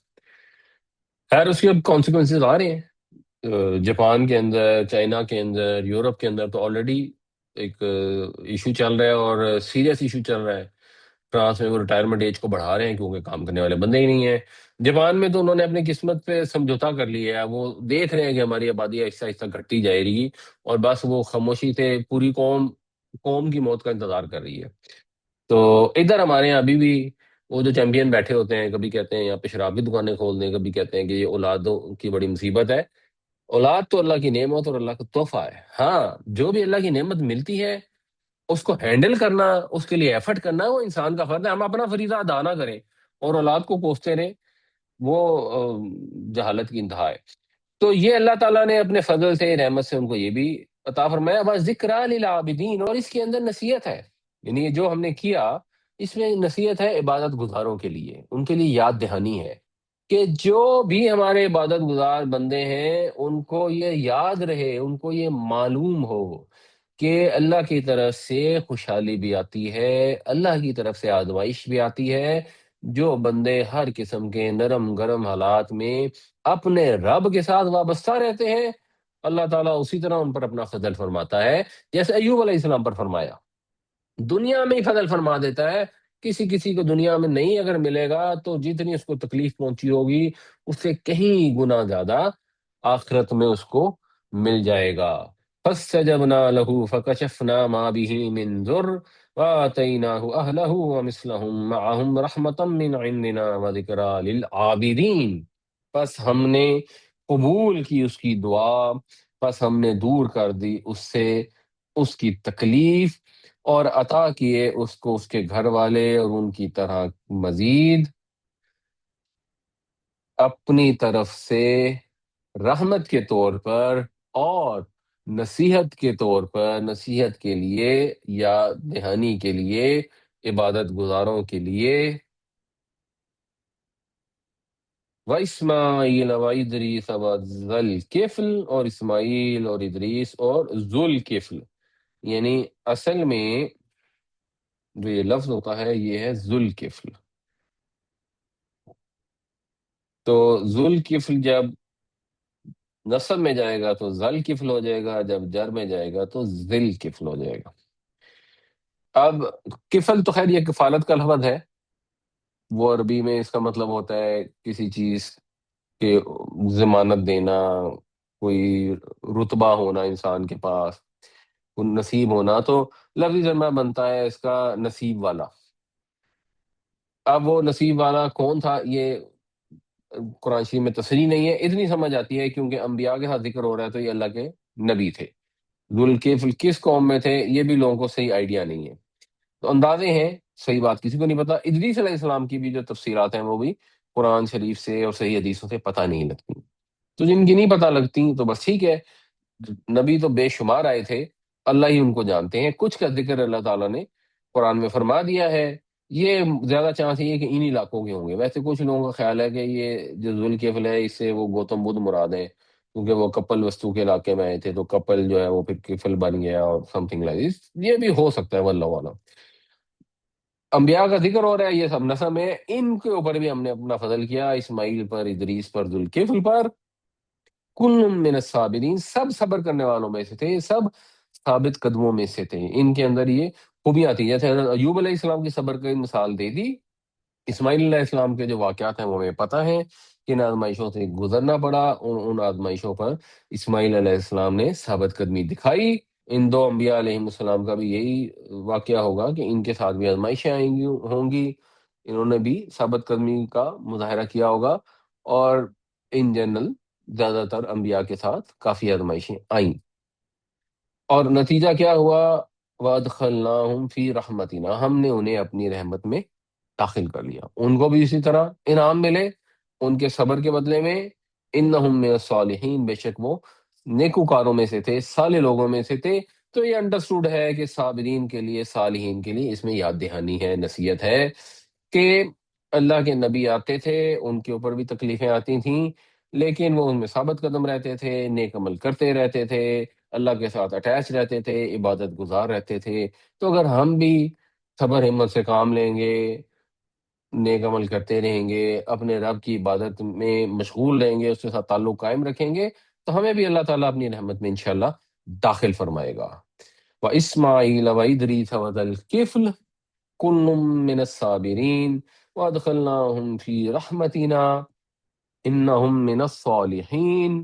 خیر اس کے اب کانسیکوینسز آ رہے ہیں، جاپان کے اندر، چائنا کے اندر، یورپ کے اندر تو آلریڈی ایک ایشو چل رہا ہے، اور سیریس ایشو چل رہا ہے۔ فرانس میں وہ ریٹائرمنٹ ایج کو بڑھا رہے ہیں کیونکہ کام کرنے والے بندے ہی نہیں ہیں۔ جاپان میں تو انہوں نے اپنی قسمت پہ سمجھوتا کر لیا ہے، وہ دیکھ رہے ہیں کہ ہماری آبادی آہستہ آہستہ گھٹتی جائے رہی، اور بس وہ خاموشی سے پوری قوم کی موت کا انتظار کر رہی ہے۔ تو ادھر ہمارے یہاں ابھی بھی وہ جو چیمپئن بیٹھے ہوتے ہیں، کبھی کہتے ہیں یہاں پہ شراب کی دکانیں کھول دیں، کبھی کہتے ہیں کہ یہ اولادوں کی بڑی مصیبت ہے۔ اولاد تو اللہ کی نعمت اور اللہ کا تحفہ ہے۔ ہاں، جو بھی اللہ کی نعمت ملتی ہے اس کو ہینڈل کرنا، اس کے لیے ایفرٹ کرنا، وہ انسان کا فرض ہے۔ ہم اپنا فریضہ ادا نہ کریں اور اولاد کو کوستے رہیں، وہ جہالت کی انتہا ہے۔ تو یہ اللہ تعالیٰ نے اپنے فضل سے، رحمت سے ان کو یہ بھی عطا فرمایا، وَذِكْرَىٰ لِلْعَابِدِينَ، اور اس کے اندر نصیحت ہے، یعنی یہ جو ہم نے کیا اس میں نصیحت ہے عبادت گزاروں کے لیے، ان کے لیے یاد دہانی ہے کہ جو بھی ہمارے عبادت گزار بندے ہیں ان کو یہ یاد رہے، ان کو یہ معلوم ہو کہ اللہ کی طرف سے خوشحالی بھی آتی ہے، اللہ کی طرف سے آزمائش بھی آتی ہے۔ جو بندے ہر قسم کے نرم گرم حالات میں اپنے رب کے ساتھ وابستہ رہتے ہیں، اللہ تعالیٰ اسی طرح ان پر اپنا فضل فرماتا ہے، جیسے ایوب علیہ السلام پر فرمایا۔ دنیا میں ہی فضل فرما دیتا ہے، کسی کسی کو دنیا میں نہیں اگر ملے گا تو جتنی اس کو تکلیف پہنچی ہوگی اس سے کہیں گنا زیادہ آخرت میں اس کو مل جائے گا۔ فَاسْتَجَبْنَا لَهُ فَكَشَفْنَا مَا بِهِ مِنْ ضُرٍّ وَآتَيْنَاهُ أَهْلَهُ وَمِثْلَهُمْ مَعَهُمْ رَحْمَةً مِّنْ عِنْدِنَا وَذِكْرَىٰ لِلْعَابِدِينَ، پس ہم نے قبول کی اس کی دعا، پس ہم نے دور کر دی اس سے اس کی تکلیف، اور عطا کیے اس کو اس کے گھر والے اور ان کی طرح مزید اپنی طرف سے رحمت کے طور پر، اور نصیحت کے طور پر، نصیحت کے لیے یا دہانی کے لیے، عبادت گزاروں کے لیے۔ وَإِسْمَاعِيلَ وَإِدْرِيسَ وَذَا الْكِفْلِ، اور اسماعیل اور ادریس اور ذو الکفل، یعنی اصل میں جو یہ لفظ ہوتا ہے یہ ہے ذو الکفل۔ تو ذو الکفل جب نصب میں جائے گا تو ذل کفل ہو جائے گا، جب جر میں جائے گا تو ذل کفل ہو جائے گا۔ اب کفل تو خیر یہ کفالت کا لفظ ہے، وہ عربی میں اس کا مطلب ہوتا ہے کسی چیز کے ضمانت دینا، کوئی رتبہ ہونا انسان کے پاس، کوئی نصیب ہونا، تو لفظی جمع بنتا ہے اس کا نصیب والا۔ اب وہ نصیب والا کون تھا یہ قرآن شریف میں تصریح نہیں ہے، اتنی سمجھ آتی ہے کیونکہ انبیاء کے ساتھ ذکر ہو رہا ہے تو یہ اللہ کے نبی تھے۔ ذوالکفل کس قوم میں تھے یہ بھی لوگوں کو صحیح آئیڈیا نہیں ہے، تو اندازے ہیں، صحیح بات کسی کو نہیں پتا۔ ادریس علیہ السلام کی بھی جو تفسیرات ہیں وہ بھی قرآن شریف سے اور صحیح حدیثوں سے پتہ نہیں لگتی، تو جن کی نہیں پتہ لگتی تو بس ٹھیک ہے، نبی تو بے شمار آئے تھے، اللہ ہی ان کو جانتے ہیں، کچھ کا ذکر اللہ تعالیٰ نے قرآن میں فرما دیا ہے، یہ زیادہ چانس یہ ہے کہ انہی علاقوں کے ہوں گے۔ ویسے کچھ لوگوں کا خیال ہے کہ یہ جو ذوالکفل ہے اس سے وہ گوتم بدھ مراد ہیں، کیونکہ وہ کپل وستو کے علاقے میں آئے تھے تو کپل جو ہے وہ پھر کفل بن گیا اور سم تھنگ لائک، یہ بھی ہو سکتا ہے واللہ اعلم۔ انبیاء کا ذکر ہو رہا ہے، یہ سب نسب ہے، ان کے اوپر بھی ہم نے اپنا فضل کیا، اسماعیل پر، ادریس پر، ذوالکفل پر، کل من الصابرین، سب صبر کرنے والوں میں سے تھے، سب ثابت قدموں میں سے تھے، ان کے اندر یہ خوبیاں تھیں۔ جیسے حضرت ایوب علیہ السلام کی صبر کی مثال دے دی، اسماعیل علیہ السلام کے جو واقعات ہیں وہ ہمیں پتہ ہیں، کن آزمائشوں سے گزرنا پڑا، ان آزمائشوں پر اسماعیل علیہ السلام نے ثابت قدمی دکھائی۔ ان دو انبیاء علیہ السلام کا بھی یہی واقعہ ہوگا کہ ان کے ساتھ بھی آزمائشیں آئیں گی، ہوں گی، انہوں نے بھی ثابت قدمی کا مظاہرہ کیا ہوگا، اور ان جنرل زیادہ تر انبیاء کے ساتھ کافی آزمائشیں آئیں، اور نتیجہ کیا ہوا؟ وَأَدْخَلْنَاهُمْ فِي رَحْمَتِنَا، ہم نے انہیں اپنی رحمت میں داخل کر لیا، ان کو بھی اسی طرح انعام ملے ان کے صبر کے بدلے میں۔ انہم من الصالحین، بے شک وہ نیکوکاروں میں سے تھے، صالح لوگوں میں سے تھے۔ تو یہ انڈرسٹوڈ ہے کہ صابرین کے لیے، صالحین کے لیے اس میں یاد دہانی ہے، نصیحت ہے کہ اللہ کے نبی آتے تھے، ان کے اوپر بھی تکلیفیں آتی تھیں، لیکن وہ ان میں ثابت قدم رہتے تھے، نیک عمل کرتے رہتے تھے، اللہ کے ساتھ اٹیچ رہتے تھے، عبادت گزار رہتے تھے۔ تو اگر ہم بھی صبر ہمت سے کام لیں گے، نیک عمل کرتے رہیں گے، اپنے رب کی عبادت میں مشغول رہیں گے، اس کے ساتھ تعلق قائم رکھیں گے، تو ہمیں بھی اللہ تعالیٰ اپنی رحمت میں انشاءاللہ داخل فرمائے گا۔ وَإِسْمَاعِيلَ وَإِدْرِيسَ وَذَا الْكِفْلِ كُلٌّ مِّنَ الصَّابِرِينَ وَأَدْخَلْنَاهُمْ فِي رَحْمَتِنَا إِنَّهُمْ مِنَ الصَّالِحِينَ،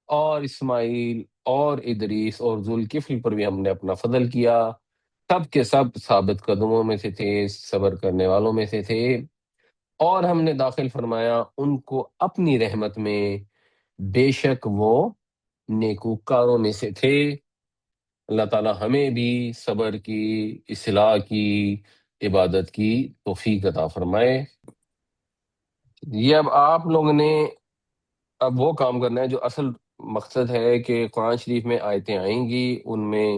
اور اسماعیل اور ادریس اور ذوالکفل پر بھی ہم نے اپنا فضل کیا، سب کے سب ثابت قدموں میں سے تھے، صبر کرنے والوں میں سے تھے، اور ہم نے داخل فرمایا ان کو اپنی رحمت میں، بے شک وہ نیکوکاروں میں سے تھے۔ اللہ تعالیٰ ہمیں بھی صبر کی، اصلاح کی، عبادت کی توفیق عطا فرمائے۔ یہ اب آپ لوگوں نے اب وہ کام کرنا ہے جو اصل مقصد ہے کہ قرآن شریف میں آیتیں آئیں گی، ان میں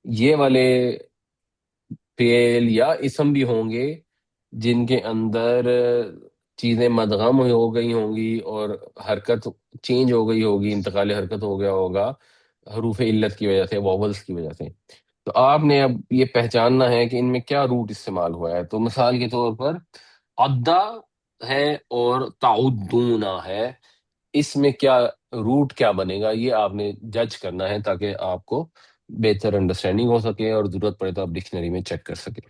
یہ والے فعل یا اسم بھی ہوں گے جن کے اندر چیزیں مدغم ہو گئی ہوں گی اور حرکت چینج ہو گئی ہوگی، انتقال حرکت ہو گیا ہوگا حروف علت کی وجہ سے، واولز کی وجہ سے، تو آپ نے اب یہ پہچاننا ہے کہ ان میں کیا روٹ استعمال ہوا ہے۔ تو مثال کے طور پر عدا ہے اور تعدونا ہے، اس میں کیا روٹ کیا بنے گا یہ آپ نے جج کرنا ہے تاکہ آپ کو بہتر انڈرسٹینڈنگ ہو سکے اور ضرورت پڑے تو آپ ڈکشنری میں چیک کر سکیں۔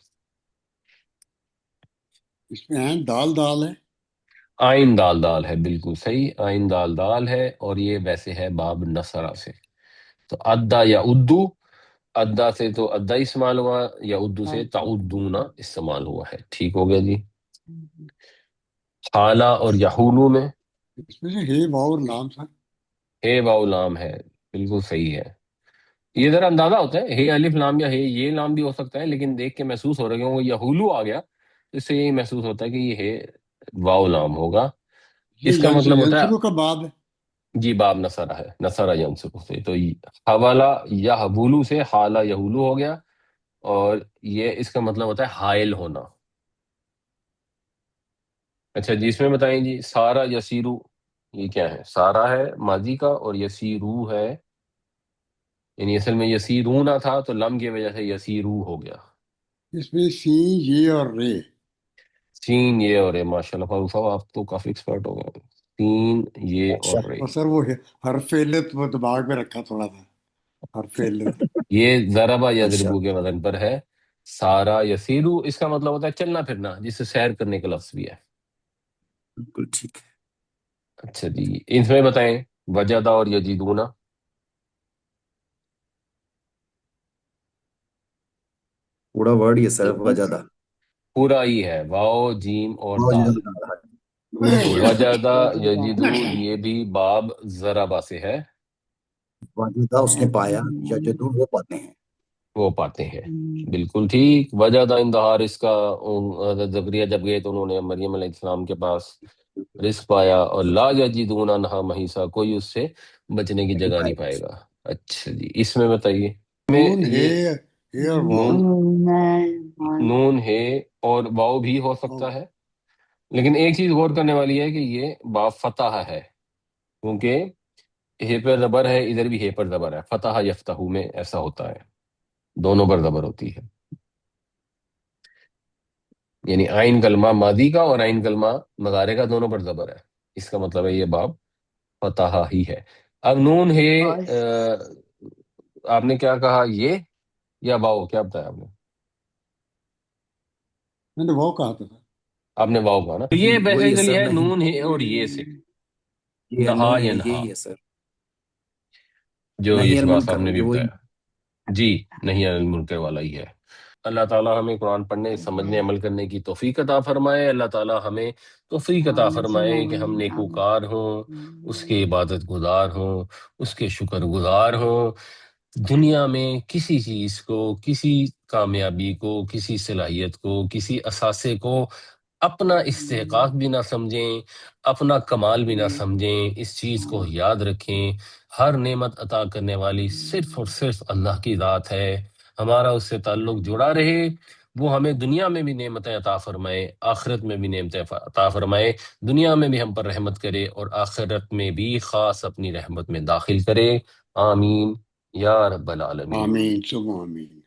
اس میں عین دال دال ہے۔ آئین دال دال ہے، بالکل صحیح، آئین دال دال ہے، اور یہ ویسے ہے باب نصرہ سے۔ تو ادا یا ادو، ادا سے تو ادا استعمال ہوا، یا ادو سے تعدونا استعمال ہوا ہے، ٹھیک ہو گیا جی۔ حالہ اور یحولو میں اس میں سے ہے واؤ اور لام سر۔ ہے واؤ لام ہے، بالکل صحیح ہے۔ یہ ذرا اندازہ ہوتا ہے، ہے الف لام یا ہے یہ لام بھی ہو سکتا ہے، لیکن دیکھ کے محسوس ہو رہا ہے کہ وہ یحولو آ گیا، اس سے یہی محسوس ہوتا ہے کہ یہ ہے واؤ لام ہوگا۔ یہ اس کا مطلب ہوتا ینصرو ہے کا باب ہے۔ جی باب نصرہ ہے، نصرہ ینصر سے، تو حوالہ یا حبولو سے حالہ یحولو ہو گیا، اور یہ اس کا مطلب ہوتا ہے حائل ہونا۔ اچھا جی، اس میں بتائیں جی، سارا یسیرو یہ کیا ہے؟ سارا ہے ماضی کا، اور یسیرو ہے، یعنی اصل میں یسیرونا تھا تو لم کی وجہ سے یسیرو ہو گیا۔ اس میں سین یہ اور رے۔ سین یہ اور ہے، ماشاء اللہ فاروق صاحب آپ تو کافی ایکسپرٹ ہو گئے، تین یہ اچھا، اور رے. اور سر وہ حرف علت وہ دماغ میں رکھا تھوڑا تھا، حرف علت. یہ ضربہ یا اچھا، ضربو کے وزن پر ہے. سارا یسیرو اس کا مطلب ہوتا ہے چلنا پھرنا، جس سے سیر کرنے کا لفظ بھی ہے. بالکل ٹھیک ہے. اچھا جی، ان میں بتائیں وجدہ اور یجدونا. پورا ورڈ یہ سر وجدہ. پورا ہی ہے، واو جیم اور دال. وجدہ، بالکل. وجدہ یجدو یہ بھی باب ضربہ سے ہے، وجدہ اس نے پایا، یجدو وہ پاتے ہیں. وہ پاتے ہیں. بالکل ٹھیک. وجدہ اندہار اس کا حضرت زکریا جب گئے تو انہوں نے مریم علیہ السلام کے پاس رزق پایا، اور لا یجدون عنہا محیصا، کوئی اس سے بچنے کی جگہ نہیں پائے گا. اچھا جی، اس میں بتائیے. میں نون ہے اور واؤ. نون ہے اور واؤ بھی ہو سکتا ہے، لیکن ایک چیز غور کرنے والی ہے کہ یہ باب فتح ہے، کیونکہ ہے پر زبر ہے، ادھر بھی ہے پر زبر ہے. فتح یفتح میں ایسا ہوتا ہے، دونوں پر زبر ہوتی ہے. یعنی آئین کلمہ ماضی کا اور آئین کلمہ مضارع کا دونوں پر زبر ہے. اس کا مطلب ہے یہ باب فتح ہی ہے. اب نون ہے، آپ نے کیا کہا، یہ یا واؤ، کیا بتایا آپ نے؟ میں نے واؤ کہا تھا سر. آپ نے واؤ کہا نا. تو یہ وہی ہے بیسیکلی سر. ہے نہیں، نون ہے اور یہ سے یہ نہا نون ہے، ینہا، یہی ہے سر. جو نہیں اس بات صاحب المنکر، نے بھی یہ وہی. بتایا. جی نہیں، المنکر والا ہی ہے. اللہ تعالیٰ ہمیں قرآن پڑھنے، سمجھنے، عمل کرنے کی توفیق عطا فرمائے. اللہ تعالیٰ ہمیں توفیق عطا فرمائے کہ ہم نیکوکار ہوں، اس کے عبادت گزار ہوں، اس کے شکر گزار ہوں. دنیا میں کسی چیز کو، کسی کامیابی کو، کسی صلاحیت کو، کسی اثاثے کو اپنا استحقاق بھی نہ سمجھیں، اپنا کمال بھی نہ سمجھیں. اس چیز کو یاد رکھیں، ہر نعمت عطا کرنے والی صرف اور صرف اللہ کی ذات ہے. ہمارا اس سے تعلق جڑا رہے، وہ ہمیں دنیا میں بھی نعمتیں عطا فرمائے، آخرت میں بھی نعمتیں عطا فرمائے. دنیا میں بھی ہم پر رحمت کرے اور آخرت میں بھی خاص اپنی رحمت میں داخل کرے. آمین یا رب العالمین. آمین ثم آمین.